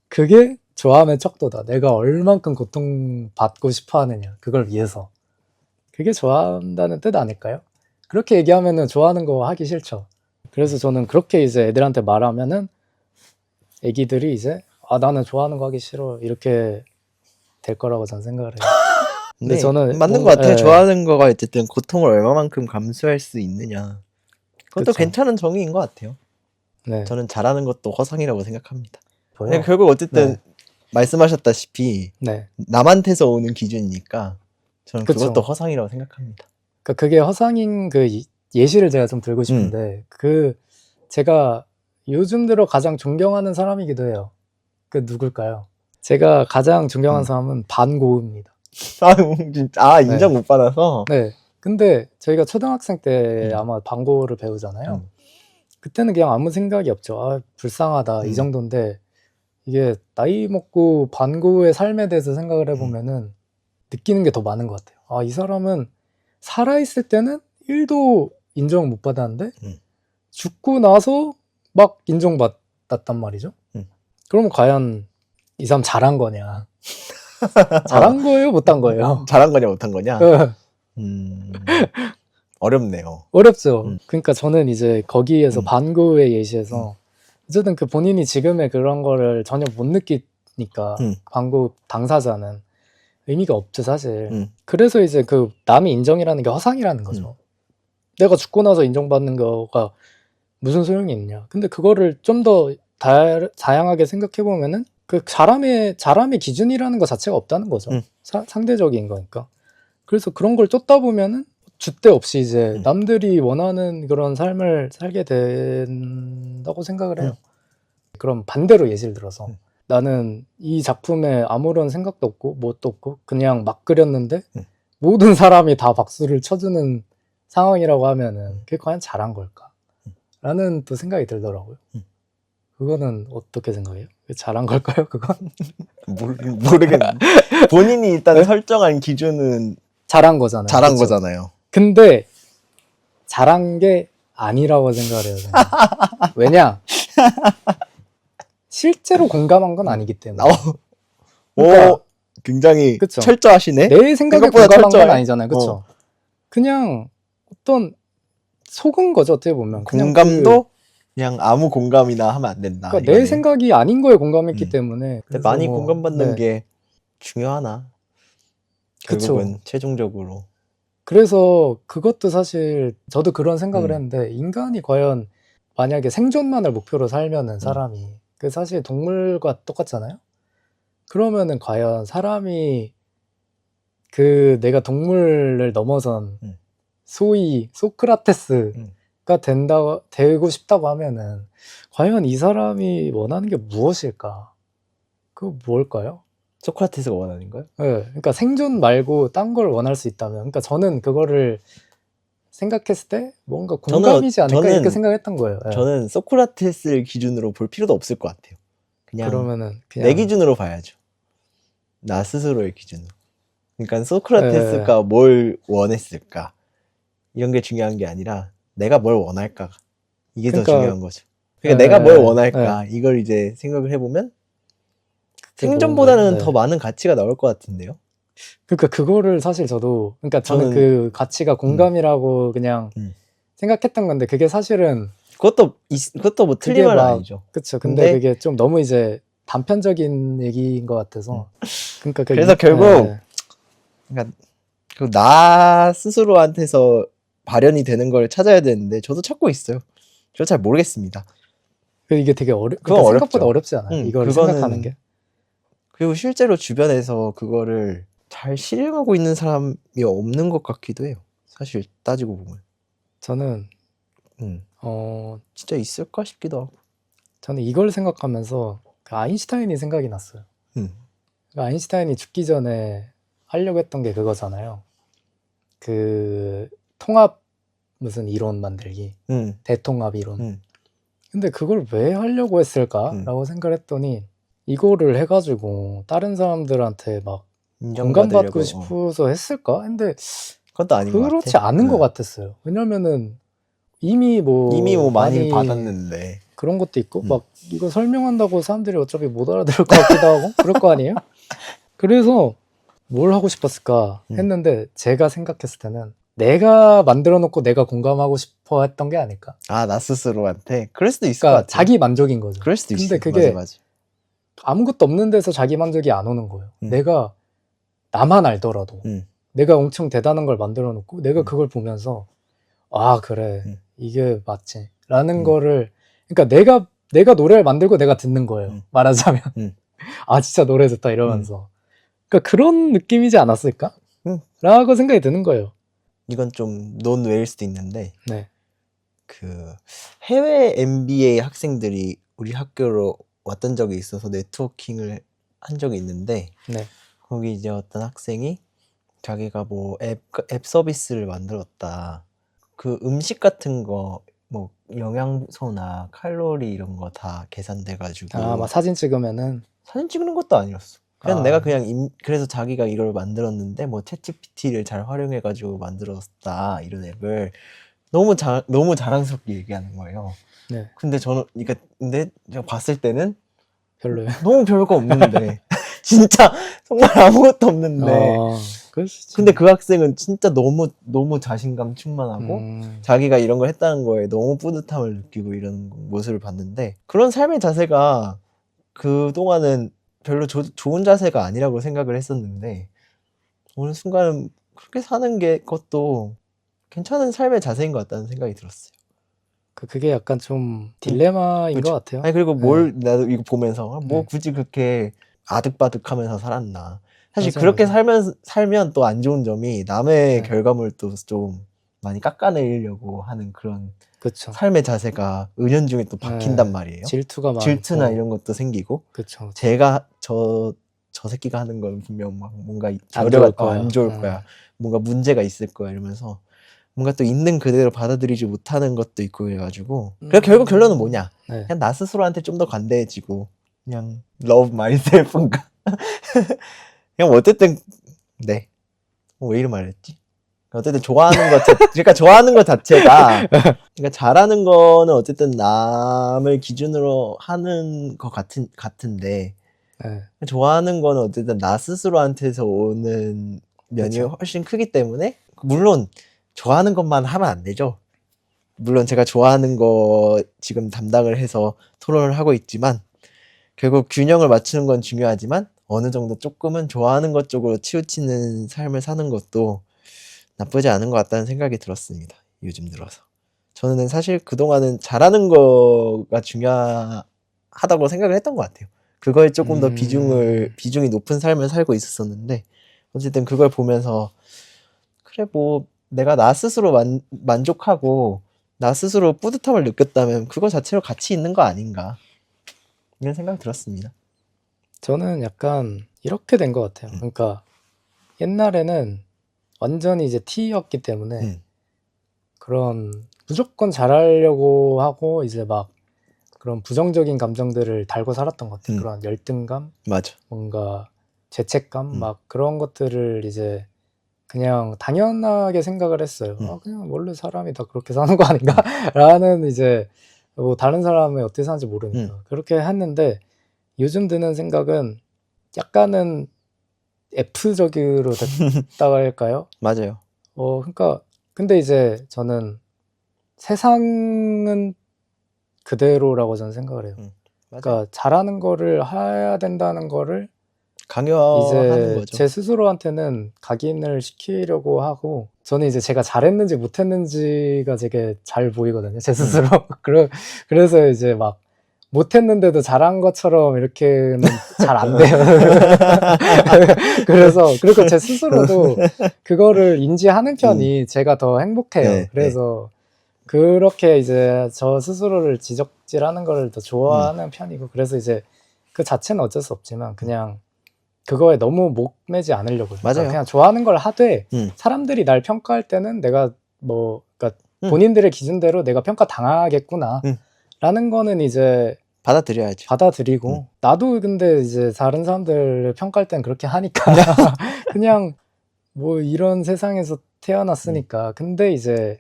그게 좋아함의 척도다. 내가 얼만큼 고통받고 싶어 하느냐. 그걸 위해서. 그게 좋아한다는 뜻 아닐까요? 그렇게 얘기하면은 좋아하는 거 하기 싫죠. 그래서 저는 그렇게 이제 애들한테 말하면은 애기들이 이제 나는 좋아하는 거 하기 싫어 이렇게 될 거라고 저는 생각을 해요. 근데 네, 저는 맞는 뭔가- 것 같아요. 예. 좋아하는 거가 어쨌든 고통을 얼마만큼 감수할 수 있느냐. 그것도 그쵸. 괜찮은 정의인 것 같아요. 네. 저는 잘하는 것도 허상이라고 생각합니다. 저요? 근데 결국 어쨌든 네. 말씀하셨다시피 네. 남한테서 오는 기준이니까 저는 그쵸. 그것도 허상이라고 생각합니다. 그러니까 그게 허상인 그 예시를 제가 좀 들고 싶은데 그 제가 요즘 들어 가장 존경하는 사람이기도 해요. 그 누굴까요? 제가 가장 존경하는 사람은 반고흐입니다. 진짜 인정 못 받아서. 네. 근데 저희가 초등학생 때 음. 아마 반고흐를 배우잖아요. 음. 그때는 그냥 아무 생각이 없죠. 불쌍하다 이 정도인데 이게 나이 먹고 반고흐의 삶에 대해서 생각을 해보면은 느끼는 게 더 많은 것 같아요. 이 사람은 살아있을 때는 1도 인정 못 받았는데 죽고 나서 막 인정받았단 말이죠. 그러면 과연 이 사람 잘한 거냐? 잘한 거예요? 못한 거예요? 잘한 거냐 못한 거냐? 네. 어렵네요. 어렵죠. 그러니까 저는 이제 거기에서 반고흐의 예시에서 어쨌든 그 본인이 지금의 그런 거를 전혀 못 느끼니까 반고흐 당사자는 의미가 없죠 사실. 그래서 이제 그 남이 인정이라는 게 허상이라는 거죠. 내가 죽고 나서 인정받는 거가 무슨 소용이 있냐. 근데 그거를 좀 더 다양하게 생각해 보면은 그 사람의 기준이라는 것 자체가 없다는 거죠. 상대적인 거니까. 그래서 그런 걸 쫓다 보면은 줏대 없이 이제 남들이 원하는 그런 삶을 살게 된다고 생각을 해요. 그럼 반대로 예시를 들어서 나는 이 작품에 아무런 생각도 없고 뭣도 없고 그냥 막 그렸는데 모든 사람이 다 박수를 쳐주는 상황이라고 하면은 그게 과연 잘한 걸까? 라는 또 생각이 들더라고요. 그거는 어떻게 생각해요? 잘한 걸까요, 그건? 모르겠는데. 본인이 일단 설정한 기준은 잘한 거잖아요. 잘한 그쵸? 거잖아요. 근데 잘한 게 아니라고 생각을 해요. 저는. 왜냐? 실제로 공감한 건 아니기 때문에. 그러니까, 굉장히 그쵸? 철저하시네. 내 생각에 생각보다 공감한 건 철저해. 아니잖아요. 그쵸? 그냥 어떤 속은 거죠, 어떻게 보면. 그냥 공감도 그냥 아무 공감이나 하면 안 된다. 그러니까 내 생각이 아닌 거에 공감했기 때문에. 근데 많이 뭐, 공감받는 네. 게 중요하나? 그쵸. 결국은 최종적으로. 그래서 그것도 사실 저도 그런 생각을 음. 했는데 인간이 과연 만약에 생존만을 목표로 살면은 사람이 그 사실 동물과 똑같잖아요. 그러면은 과연 사람이 그 내가 동물을 넘어선 소위 소크라테스가 되고 싶다고 하면은 과연 이 사람이 원하는 게 무엇일까? 그거 뭘까요? 소크라테스가 원하는 거요? 네, 그러니까 생존 말고 딴 걸 원할 수 있다면, 그러니까 저는 그거를 생각했을 때 뭔가 공감이지 않을까 이렇게 생각했던 거예요. 네. 저는 소크라테스를 기준으로 볼 필요도 없을 것 같아요. 그러면은 내 기준으로 봐야죠. 나 스스로의 기준으로. 그러니까 소크라테스가 뭘 원했을까? 이런 게 중요한 게 아니라 내가 뭘 원할까? 이게 더 중요한 거죠. 그러니까 내가 뭘 원할까? 이걸 이제 생각을 해보면 생존보다는 더 많은 가치가 나올 것 같은데요. 그러니까 그거를 사실 저도 그러니까 저는 그 가치가 공감이라고 그냥 생각했던 건데 그게 사실은 그것도 뭐 틀린 말은 아니죠. 그렇죠. 근데 그게 좀 너무 이제 단편적인 얘기인 것 같아서. 그러니까 그래서 결국 그러니까 나 스스로한테서 발현이 되는 걸 찾아야 되는데 저도 찾고 있어요. 저 잘 모르겠습니다. 이게 되게 그건 생각보다 어렵지 않아요? 이걸 생각하는 게. 그리고 실제로 주변에서 그거를 잘 실행하고 있는 사람이 없는 것 같기도 해요. 사실 따지고 보면. 저는 진짜 있을까 싶기도 하고. 저는 이걸 생각하면서 그 아인슈타인이 생각이 났어요. 그 아인슈타인이 죽기 전에 하려고 했던 게 그거잖아요. 그 통합 무슨 이론 만들기, 대통합 이론. 근데 그걸 왜 하려고 했을까라고 생각을 했더니 이거를 해가지고 다른 사람들한테 막 공감받고 싶어서 했을까? 근데 그것도 아닌 것 그렇지 같아. 않은 것 같았어요. 왜냐면은 이미 뭐 많이 받았는데 그런 것도 있고 막 이거 설명한다고 사람들이 어차피 못 알아들을 것 같기도 하고 그럴 거 아니에요? 그래서 뭘 하고 싶었을까 했는데 제가 생각했을 때는 내가 만들어 놓고 내가 공감하고 싶어 했던 게 아닐까. 아, 나 스스로한테? 그럴 수도 있을 것 그러니까 같아. 자기 만족인 거죠. 그럴 수도 근데 있어. 그게 맞아. 아무것도 없는 데서 자기 만족이 안 오는 거예요. 음. 내가 나만 알더라도 음. 내가 엄청 대단한 걸 만들어 놓고 내가 음. 그걸 보면서 아 그래 이게 맞지 라는 음. 거를 그러니까 내가 노래를 만들고 내가 듣는 거예요. 말하자면 아 진짜 노래 좋다 이러면서 그러니까 그런 느낌이지 않았을까? 라고 생각이 드는 거예요. 이건 좀 논외일 수도 있는데 네. 그 해외 MBA 학생들이 우리 학교로 왔던 적이 있어서 네트워킹을 한 적이 있는데 네. 거기 이제 어떤 학생이 자기가 뭐 앱 서비스를 만들었다. 그 음식 같은 거 뭐 영양소나 칼로리 이런 거 다 계산돼가지고 아, 막 사진 찍으면은 사진 찍는 것도 아니었어. 그냥 아. 내가 그냥 그래서 자기가 이걸 만들었는데 뭐 챗GPT를 잘 활용해가지고 만들었다 이런 앱을 너무 자랑스럽게 얘기하는 거예요. 네. 근데 근데 제가 봤을 때는 별로예요. 너무 별거 없는데 진짜 정말 아무것도 없는데 그럴 수 있지. 근데 그 학생은 진짜 너무 자신감 충만하고 자기가 이런 걸 했다는 거에 너무 뿌듯함을 느끼고 이런 모습을 봤는데 그런 삶의 자세가 그동안은 별로 좋은 자세가 아니라고 생각을 했었는데 어느 순간은 그렇게 사는 게 그것도 괜찮은 삶의 자세인 것 같다는 생각이 들었어요. 그게 약간 좀 딜레마인 그렇죠. 것 같아요. 아니 그리고 나도 이거 보면서 뭐 굳이 그렇게 아득바득하면서 살았나. 사실 맞아, 그렇게 맞아. 살면 또 안 좋은 점이 남의 네. 결과물도 좀 많이 깎아내리려고 하는 그런 그쵸. 삶의 자세가 은연중에 또 바뀐단 말이에요. 질투가 많고 질투나 이런 것도 생기고 그쵸. 제가 저 새끼가 하는 건 분명 막 뭔가 안 좋을 거야. 안 좋을 거야. 뭔가 문제가 있을 거야 이러면서 뭔가 또 있는 그대로 받아들이지 못하는 것도 있고 그래가지고 그래서 결국 결론은 뭐냐? 네. 그냥 나 스스로한테 좀 더 관대해지고 그냥 love myself인가? 그냥 어쨌든 네. 왜 이런 말을 했지? 어쨌든 그러니까 좋아하는 것 자체가 그러니까 잘하는 거는 어쨌든 남을 기준으로 하는 것 같은데 네. 좋아하는 거는 어쨌든 나 스스로한테서 오는 면이 그쵸. 훨씬 크기 때문에 물론 좋아하는 것만 하면 안 되죠. 물론 제가 좋아하는 거 지금 담당을 해서 토론을 하고 있지만 결국 균형을 맞추는 건 중요하지만 어느 정도 조금은 좋아하는 것 쪽으로 치우치는 삶을 사는 것도 나쁘지 않은 것 같다는 생각이 들었습니다. 요즘 들어서. 저는 사실 그동안은 잘하는 거가 중요하다고 생각을 했던 것 같아요. 그거에 조금 더 비중이 높은 삶을 살고 있었었는데 어쨌든 그걸 보면서 그래 뭐 내가 나 스스로 만족하고 나 스스로 뿌듯함을 느꼈다면 그거 자체로 가치 있는 거 아닌가 이런 생각이 들었습니다. 저는 약간 이렇게 된 것 같아요. 그러니까 옛날에는 완전히 이제 T였기 때문에 그런 무조건 잘하려고 하고 이제 막 그런 부정적인 감정들을 달고 살았던 것 같아요. 그런 열등감, 맞아. 뭔가 죄책감, 막 그런 것들을 이제 그냥 당연하게 생각을 했어요. 아, 그냥 원래 사람이 다 그렇게 사는 거 아닌가? 라는 이제 뭐 다른 사람이 어떻게 사는지 모르니까 그렇게 했는데 요즘 드는 생각은 약간은 F적으로 됐다고 할까요? 맞아요. 그러니까 근데 이제 저는 세상은 그대로라고 저는 생각을 해요. 그러니까 잘하는 거를 해야 된다는 거를 강요하는 이제 거죠. 제 스스로한테는 각인을 시키려고 하고 저는 이제 제가 잘했는지 못했는지가 되게 잘 보이거든요. 제 스스로. 그래서 이제 막 못했는데도 잘한 것처럼 이렇게는 잘 안 돼요. 그리고 제 스스로도 그거를 인지하는 편이 제가 더 행복해요. 네, 그래서 그렇게 이제 저 스스로를 지적질하는 걸 더 좋아하는 편이고 그래서 이제 그 자체는 어쩔 수 없지만 그냥 그거에 너무 목매지 않으려고요. 맞아요. 그러니까 그냥 좋아하는 걸 하되 사람들이 날 평가할 때는 내가 그러니까 본인들의 기준대로 내가 평가 당하겠구나 라는 거는 이제 받아들여야죠. 받아들이고 나도 근데 이제 다른 사람들을 평가할 땐 그렇게 하니까 그냥 뭐 이런 세상에서 태어났으니까 근데 이제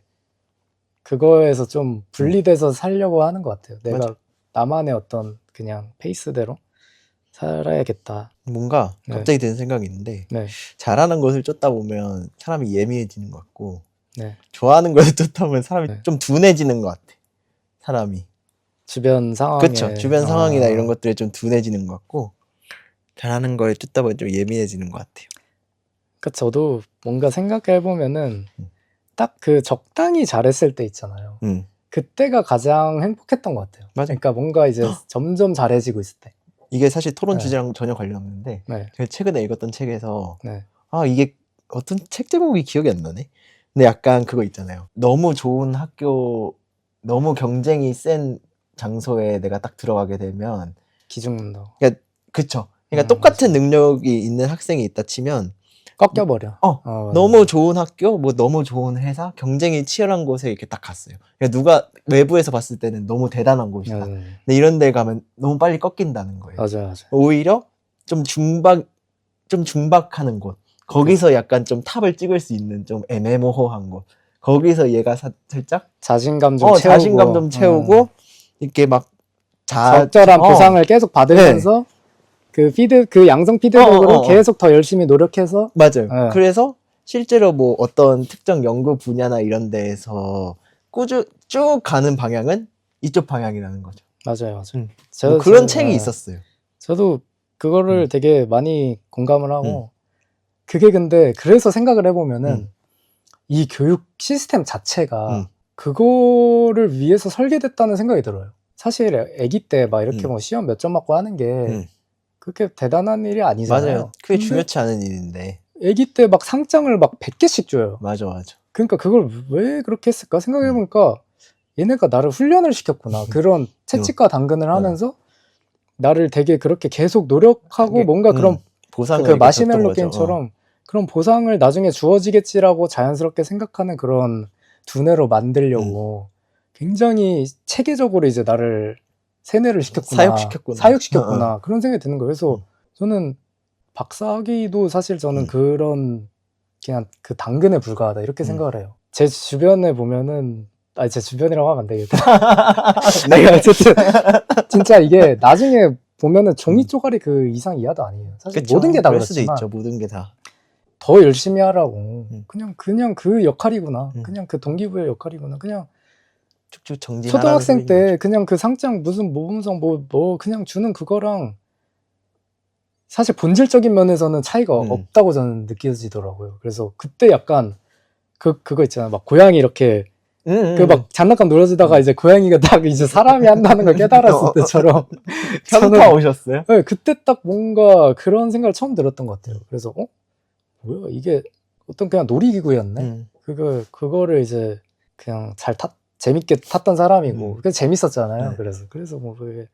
그거에서 좀 분리돼서 살려고 하는 것 같아요. 내가 맞아. 나만의 어떤 그냥 페이스대로 살아야겠다. 뭔가 갑자기 드는 생각이 있는데 잘하는 것을 쫓다 보면 사람이 예민해지는 것 같고 네. 좋아하는 거에 뚜렷하면 사람이 네. 좀 둔해지는 것 같아. 사람이. 주변 상황에 그쵸. 주변 상황이나 이런 것들에 좀 둔해지는 것 같고, 잘하는 거에 뜯다 보면 좀 예민해지는 것 같아요. 그러니까 저도 뭔가 생각해 보면은 딱 그 적당히 잘했을 때 있잖아요. 그때가 가장 행복했던 것 같아요. 맞아요. 그러니까 뭔가 이제 점점 잘해지고 있을 때. 이게 사실 토론 네. 주제랑 전혀 관련 없는데, 네. 제가 최근에 읽었던 책에서, 네. 이게 어떤 책 제목이 기억이 안 나네? 근데 약간 그거 있잖아요. 너무 좋은 학교, 너무 경쟁이 센 장소에 내가 딱 들어가게 되면, 기죽는다. 그쵸. 그러니까 똑같은 능력이 있는 학생이 있다 치면, 꺾여버려. 너무 좋은 학교, 뭐 너무 좋은 회사, 경쟁이 치열한 곳에 이렇게 딱 갔어요. 그러니까 누가 외부에서 봤을 때는 너무 대단한 곳이다. 근데 이런 데 가면 너무 빨리 꺾인다는 거예요. 맞아요. 오히려 좀 중박하는 곳. 거기서 약간 좀 탑을 찍을 수 있는 좀 애매모호한 곳. 거기서 얘가 살짝 자신감 좀 채우고, 자신감 좀 채우고 이렇게 막 적절한 보상을 계속 받으면서 그 양성 피드백으로 계속 더 열심히 노력해서 맞아요. 그래서 실제로 뭐 어떤 특정 연구 분야나 이런 데에서 쭉 가는 방향은 이쪽 방향이라는 거죠. 맞아요. 뭐 그런 책이 있었어요. 저도 그거를 되게 많이 공감을 하고 그게 근데 그래서 생각을 해보면은 이 교육 시스템 자체가 그거를 위해서 설계됐다는 생각이 들어요. 사실 아기 때 막 이렇게 뭐 시험 몇 점 맞고 하는 게 그렇게 대단한 일이 아니잖아요. 맞아요. 그게 중요치 않은 일인데. 아기 때 막 상장을 막 100개씩 줘요. 맞아. 그러니까 그걸 왜 그렇게 했을까 생각해보니까 얘네가 나를 훈련을 시켰구나. 그런 채찍과 당근을 하면서 나를 되게 그렇게 계속 노력하고 뭔가 그런 보상을 그 마시멜로 게임처럼 그런 보상을 나중에 주어지겠지라고 자연스럽게 생각하는 그런 두뇌로 만들려고 굉장히 체계적으로 이제 나를 세뇌를 시켰구나. 사육시켰구나. 그런 생각이 드는 거예요. 그래서 저는 박사학위도 사실 저는 그런 그냥 그 당근에 불과하다 이렇게 생각을 해요. 제 주변에 보면은 제 주변이라고 하면 안 되겠다. 어쨌든 진짜 이게 나중에 보면은 종이 쪼가리 그 이상 이하도 아니에요. 사실 그쵸, 모든 게 다 그렇지만 수도 있죠. 모든 게 다. 더 열심히 하라고. 그냥 그 역할이구나. 그냥 그 동기부여 역할이구나. 그냥 쭉쭉 정진하라는 초등학생 때 그냥 그 상장 무슨 모범성 뭐 그냥 주는 그거랑 사실 본질적인 면에서는 차이가 없다고 저는 느껴지더라고요. 그래서 그때 약간 그거 있잖아요. 막 고양이 이렇게 그 막 장난감 놀아주다가 이제 고양이가 딱 이제 사람이 한다는 걸 깨달았을 때처럼 현타 오셨어요? 네, 그때 딱 뭔가 그런 생각을 처음 들었던 것 같아요. 그래서 뭐야 이게 어떤 그냥 놀이기구였네. 그거를 이제 그냥 재밌게 탔던 사람이고 그게 재밌었잖아요. 그래서 뭐 그게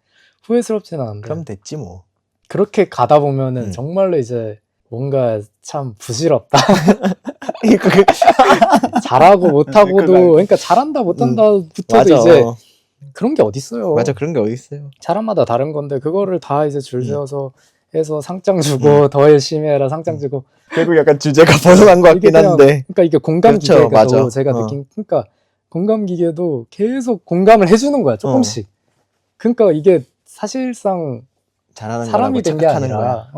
후회스럽진 않은데. 그럼 됐지 뭐. 그렇게 가다 보면은 정말로 이제 뭔가 참 부질없다. 잘하고 못하고도 그러니까 잘한다 못한다부터도 이제 그런 게 어딨어요. 맞아, 그런 게 어딨어요. 사람마다 다른 건데 그거를 다 이제 줄 세워서 해서 상장 주고 더 열심히 해라 상장 주고 결국 약간 주제가 벗어난 것 같긴 한데. 그러니까 이게 공감 기계도 제가 느낀 그러니까 공감 기계도 계속 공감을 해주는 거야 조금씩. 그러니까 이게 사실상 사람이 된 게 아니라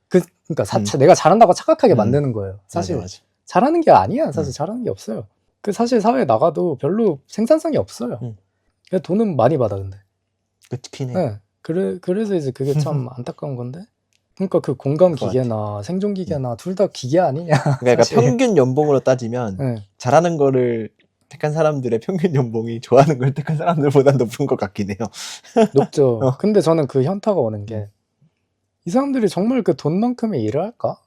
그러니까 내가 잘한다고 착각하게 만드는 거예요. 사실 맞아. 잘하는 게 아니야. 사실 잘하는 게 없어요. 사실 사회에 나가도 별로 생산성이 없어요. 돈은 많이 받아 근데. 그렇긴 해. 네. 그래서 이제 그게 참 안타까운 건데. 그러니까 그 공감 기계나 생존 기계나 둘 다 기계 아니냐. 그러니까 평균 연봉으로 따지면 잘하는 거를 택한 사람들의 평균 연봉이 좋아하는 걸 택한 사람들보다 높은 것 같긴 해요. 높죠. 근데 저는 그 현타가 오는 게 이 사람들이 정말 그 돈만큼의 일을 할까?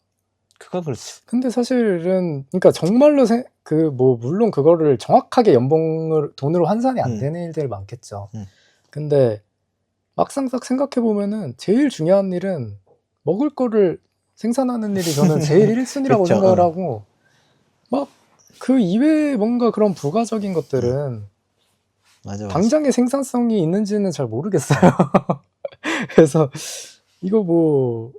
그건 그렇지. 근데 사실은 그러니까 정말로 물론 그거를 정확하게 돈으로 환산이 안 되는 일들이 많겠죠. 근데 막상 딱 생각해 보면은 제일 중요한 일은 먹을 거를 생산하는 일이 저는 제일 1순위라고 생각을 하고 막 그 이외에 뭔가 그런 부가적인 것들은 맞아. 당장의 생산성이 있는지는 잘 모르겠어요. 그래서 이거 뭐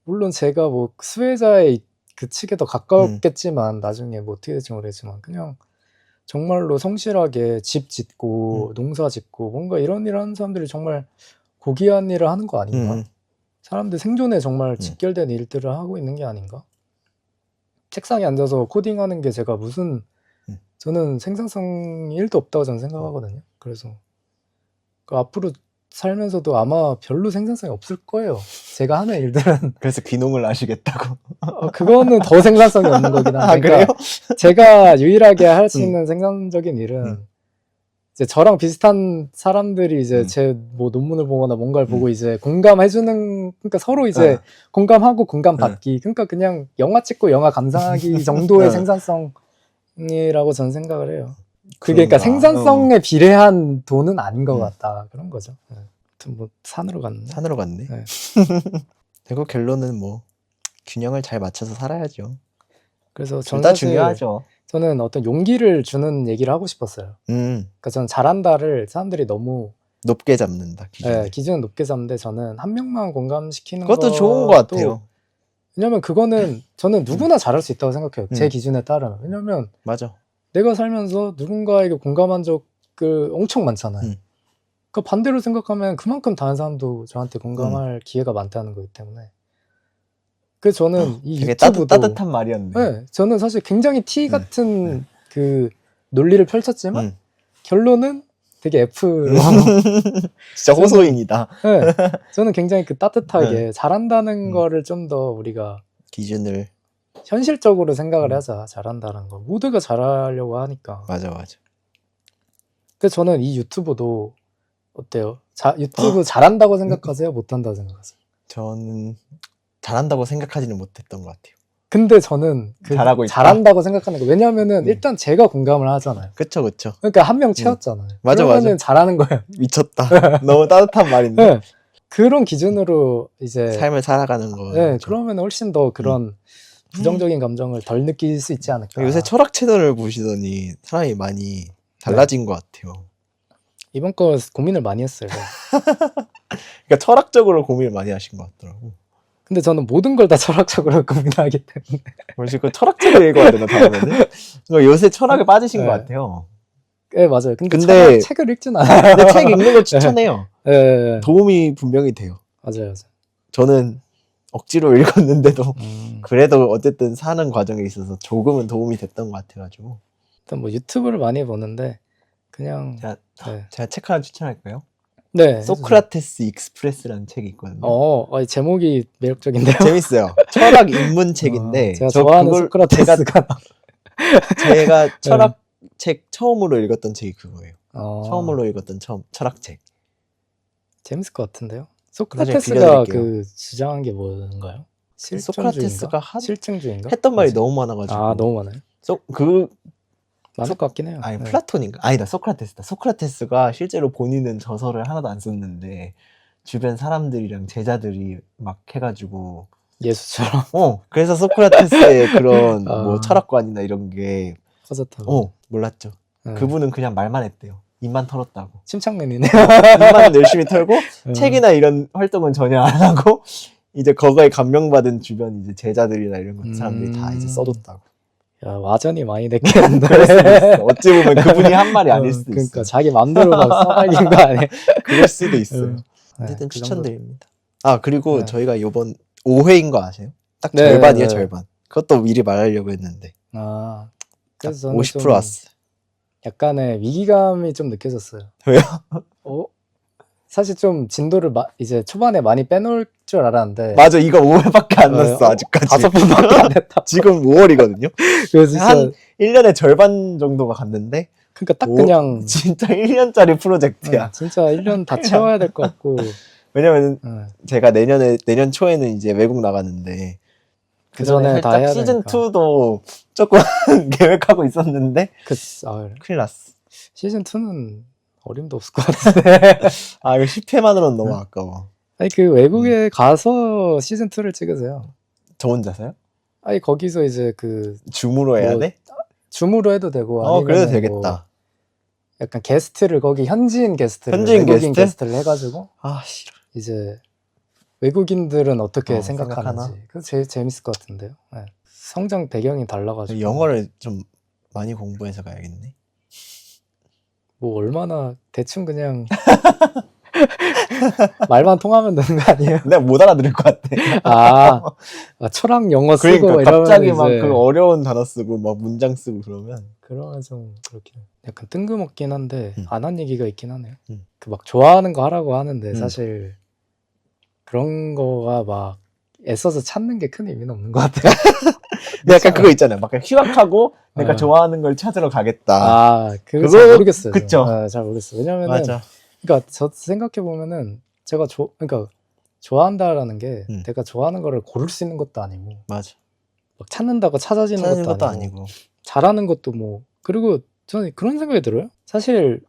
물론 제가 뭐 수혜자의 그 측에 더 가까웠겠지만 나중에 뭐 어떻게 될지 모르겠지만 그냥 정말로 성실하게 집 짓고 농사 짓고 뭔가 이런 일을 하는 사람들이 정말 고귀한 일을 하는 거 아닌가? 사람들 생존에 정말 직결된 일들을 하고 있는 게 아닌가? 책상에 앉아서 코딩하는 게 제가 무슨 저는 생산성이 1도 없다고 저는 생각하거든요. 그래서 그 앞으로 살면서도 아마 별로 생산성이 없을 거예요. 제가 하는 일들은 그래서 귀농을 하시겠다고. 그거는 더 생산성이 없는 거긴 한데 아, 그래요? 제가 유일하게 할 수 있는 생산적인 일은 이제 저랑 비슷한 사람들이 이제 제 뭐 논문을 보거나 뭔가를 보고 이제 공감해주는, 그러니까 서로 이제 공감하고 공감받기, 그러니까 그냥 영화 찍고 영화 감상하기 정도의 생산성이라고 저는 생각을 해요. 그게 그러니까 생산성에 비례한 돈은 아닌 것 같다, 그런 거죠. 아무튼 뭐 산으로 갔네. 산으로 갔네. 네. 결국 결론은 뭐 균형을 잘 맞춰서 살아야죠. 그래서 둘 저는 다 사실 중요하죠. 저는 어떤 용기를 주는 얘기를 하고 싶었어요. 그러니까 저는 잘한다를 사람들이 너무 높게 잡는다, 기준을. 네, 기준을 높게 잡는데 저는 한 명만 공감시키는 그것도 좋은 것 것도, 같아요. 왜냐면 그거는 저는 누구나 잘할 수 있다고 생각해요. 제 기준에 따르면. 왜냐면 맞아. 내가 살면서 누군가에게 공감한 적을 엄청 많잖아요. 그 반대로 생각하면 그만큼 다른 사람도 저한테 공감할 기회가 많다는 거기 때문에. 그래서 저는 이 되게 유튜브도 따뜻한 말이었네. 네, 저는 사실 굉장히 T 같은 그 논리를 펼쳤지만 결론은 되게 F로 진짜 호소인이다. 네, 저는 굉장히 그 따뜻하게 잘한다는 거를 좀 더 우리가 기준을 현실적으로 생각을 하자. 잘한다는 거 모두가 잘하려고 하니까. 맞아. 그래서 저는 이 유튜브도 어때요? 유튜브 잘한다고 생각하세요? 못한다고 생각하세요? 저는 잘한다고 생각하지는 못했던 것 같아요. 근데 저는 잘하고 있다. 잘한다고 생각하는 거, 왜냐면은 일단 제가 공감을 하잖아요. 그쵸. 그러니까 한 명 채웠잖아요. 맞아. 그러면은 잘하는 거예요. 미쳤다. 너무 따뜻한 말인데. 네. 그런 기준으로 이제 삶을 살아가는 거. 네, 그러면 훨씬 더 그런 부정적인 감정을 덜 느낄 수 있지 않을까. 요새 철학 채널을 보시더니 사람이 많이 달라진 것 같아요. 이번 거 고민을 많이 했어요. 그러니까 철학적으로 고민을 많이 하신 것 같더라고. 근데 저는 모든 걸 다 철학적으로 고민하기 때문에. 벌써 그 철학책을 읽어야 되나 다음에는? 요새 철학에 빠지신 것 같아요. 네, 맞아요. 근데 책을 읽진 않아요. 근데 책 읽는 걸 추천해요. 네. 도움이 분명히 돼요. 맞아요. 저는 억지로 읽었는데도 그래도 어쨌든 사는 과정에 있어서 조금은 도움이 됐던 것 같아가지고. 일단 뭐 유튜브를 많이 보는데 그냥 제가 책 하나 추천할까요? 네. 소크라테스 익스프레스라는 책이 있거든요. 제목이 매력적인데요. 재밌어요. 철학 입문 책인데 제가 좋아하는 소크라테스가 제가 철학 책 처음으로 읽었던 책이 그거예요. 처음으로 읽었던 철학책. 재밌을 것 같은데요. 소크라테스가 그 주장한 게 뭔가요? 소크라테스가 실증주의인가? 했던 말이 너무 많아가지고. 너무 많아요? 많을 것 같긴 해요. 아니 플라톤인가? 아니다, 소크라테스다. 소크라테스가 실제로 본인은 저서를 하나도 안 썼는데 주변 사람들이랑 제자들이 막 해가지고 예수처럼. 그래서 소크라테스의 그런 뭐 철학관이나 이런 게 퍼졌다고. 몰랐죠. 그분은 그냥 말만 했대요. 입만 털었다고. 침착맨이네. 입만 열심히 털고 책이나 이런 활동은 전혀 안 하고 이제 거기에 감명받은 주변 이제 제자들이나 이런 사람들이 다 이제 써줬다고. 야, 와전이 많이 됐겠는데. 그럴 수도 있어. 어찌 보면 그분이 한 말이 아닐 수도 있어. 그러니까 자기 맘대로 막 써먹인 거 아니에요? 그럴 수도 있어요. 어쨌든 추천드립니다. 그리고 저희가 요번 5회인 거 아세요? 딱 절반이에요, 절반. 그것도 미리 말하려고 했는데. 그래서 저는 50% 왔어. 약간의 위기감이 좀 느껴졌어요. 왜요? 사실 좀 진도를 이제 초반에 많이 빼놓을 줄 알았는데. 맞아, 이거 5회밖에 안 났어, 아직까지. 5번밖에 안 됐다. 지금 5월이거든요. 그래서 한 1년에 절반 정도가 갔는데. 그러니까 딱 그냥. 진짜 1년짜리 프로젝트야. 진짜 1년 다 채워야 될 것 같고. 왜냐면 제가 내년 초에는 이제 외국 나가는데. 그 전에 다 해야 시즌 되니까. 2도 조금 계획하고 있었는데. 큰일 났어. 시즌 2는 어림도 없을 것 같은데. 이거 10회만으로는 너무 아까워. 아니, 그 외국에 가서 시즌 2를 찍으세요. 저 혼자서요? 아니, 거기서 이제 줌으로 해야 돼? 줌으로 해도 되고. 그래도 되겠다. 약간 게스트를 거기 현지인 게스트를 게스트를 해가지고. 싫어. 이제 외국인들은 어떻게 생각하는지. 그래서 제일 재밌을 것 같은데요. 성장 배경이 달라가지고. 영어를 좀 많이 공부해서 가야겠네. 뭐 얼마나 대충 그냥 말만 통하면 되는 거 아니에요? 내가 못 알아들을 것 같아. 철학 영어 쓰고 그러니까 이러면 갑자기 막 이제 그 어려운 단어 쓰고 막 문장 쓰고 그러면 그러면 좀 그렇게 약간 뜬금없긴 한데 안 한 얘기가 있긴 하네요. 음. 그 막 좋아하는 거 하라고 하는데 음. 사실 그런 거가 막 애써서 찾는 게 큰 의미는 없는 것 같아요. 근데 약간 그거 있잖아요. 막 휴학하고 내가 어. 좋아하는 걸 찾으러 가겠다. 그거 잘 모르겠어요. 그쵸. 잘 모르겠어요. 왜냐면은 맞아. 그러니까 저 생각해 보면은 제가 그러니까 좋아한다라는 게 음. 내가 좋아하는 거를 고를 수 있는 것도 아니고 맞아. 막 찾는다고 찾아지는 찾는 것도 것도 아니고 아니고. 잘하는 것도 뭐 그리고 저는 그런 생각이 들어요. 사실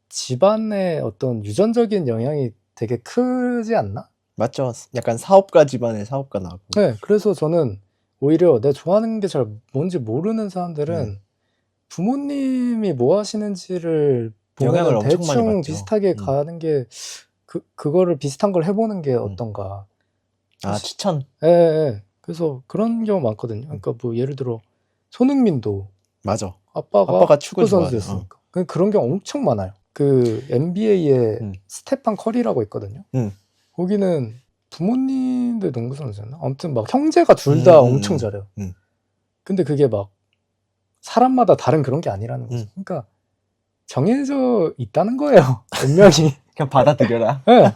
집안의 어떤 유전적인 영향이 되게 크지 않나? 맞죠. 약간 사업가 집안의 사업가 나고. 네, 그래서 저는 오히려 내가 좋아하는 게 잘 뭔지 모르는 사람들은 부모님이 뭐 하시는지를 영향을 보면은 엄청 많이 대충 받죠. 비슷하게 가는 게 그거를 비슷한 걸 해보는 게 어떤가. 추천. 예. 그래서 그런 경우 많거든요. 그러니까 뭐 예를 들어 손흥민도 맞아. 아빠가 축구 축구 좋아하죠. 선수였으니까. 그런 경우 엄청 많아요. 그 NBA에 스테판 커리라고 있거든요. 거기는 부모님도 농구 선수였나? 아무튼 막 형제가 둘 다 엄청 잘해요. 근데 그게 막 사람마다 다른 그런 게 아니라는 거죠. 그러니까 정해져 있다는 거예요. 운명이. 그냥 받아들여라. 네.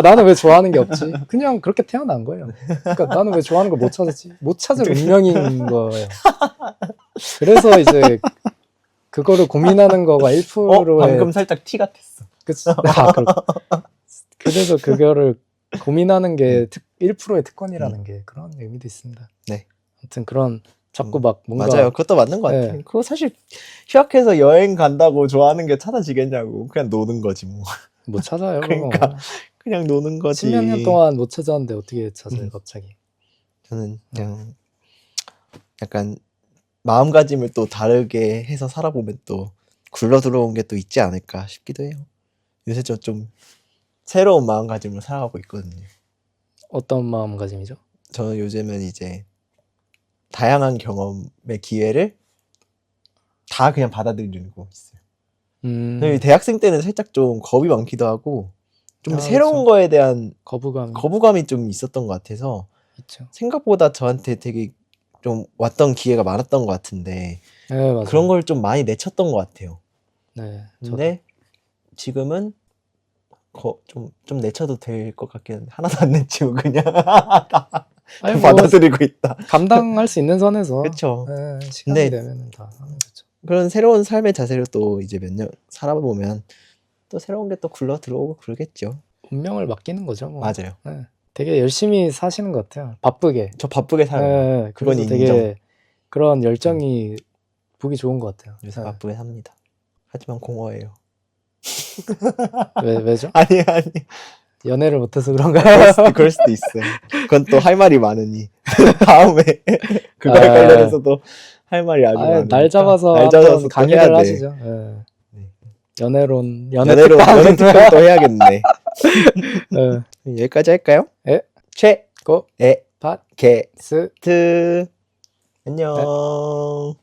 나는 왜 좋아하는 게 없지? 그냥 그렇게 태어난 거예요. 그러니까 나는 왜 좋아하는 걸 못 찾았지? 못 찾을 운명인 거예요. 그래서 이제 그거를 고민하는 거가 1%의 방금 살짝 티 같았어. 그치? 그래서 그거를 고민하는 게 1%의 특권이라는 게 그런 의미도 있습니다. 네. 아무튼 그런 자꾸 막 뭔가 맞아요. 그것도 맞는 것 같아요. 네. 그거 사실 휴학해서 여행 간다고 좋아하는 게 찾아지겠냐고. 그냥 노는 거지 뭐. 못 찾아요. 그러니까 그냥 노는 거지. 10몇 년 동안 못 찾았는데 어떻게 찾아요 갑자기. 저는 그냥 약간 마음가짐을 또 다르게 해서 살아보면 또 굴러 들어온 게 또 있지 않을까 싶기도 해요. 요새 좀 새로운 마음가짐으로 살아가고 있거든요. 어떤 마음가짐이죠? 저는 요즘은 이제 다양한 경험의 기회를 다 그냥 받아들이고 있어요. 대학생 때는 살짝 좀 겁이 많기도 하고 좀 새로운 그쵸. 거에 대한 거부감이 좀 있었던 것 같아서 있죠. 생각보다 저한테 되게 좀 왔던 기회가 많았던 것 같은데 네, 맞아요. 그런 걸 좀 많이 내쳤던 것 같아요. 네, 근데 지금은 좀 내쳐도 될 것 같긴 한데 하나도 안 내치고 그냥 아니, 뭐 받아들이고 있다. 감당할 수 있는 선에서 그쵸. 네, 시간이 되면 다 하면 되죠. 그런 새로운 삶의 자세로 또 이제 몇 년 살아보면 또 새로운 게 또 굴러 들어오고 그러겠죠. 운명을 맡기는 거죠. 뭐. 맞아요. 네. 되게 열심히 사시는 것 같아요. 바쁘게. 저 바쁘게 살아요. 네, 그건 그래서 인정. 되게 그런 열정이 보기 좋은 것 같아요. 요새 바쁘게 삽니다. 하지만 공허해요. 왜죠? 아니 연애를 못해서 그런가요? 그럴 수도 있어요. 그건 또 할 말이 많으니 다음에 그거에 관련해서도 할 말이 아주 많으니까 날 잡아서 또 강의를 해야 돼. 하시죠. 네. 연애 연애 특강 또 해야겠네. 여기까지 할까요? 고 팟 스 안녕.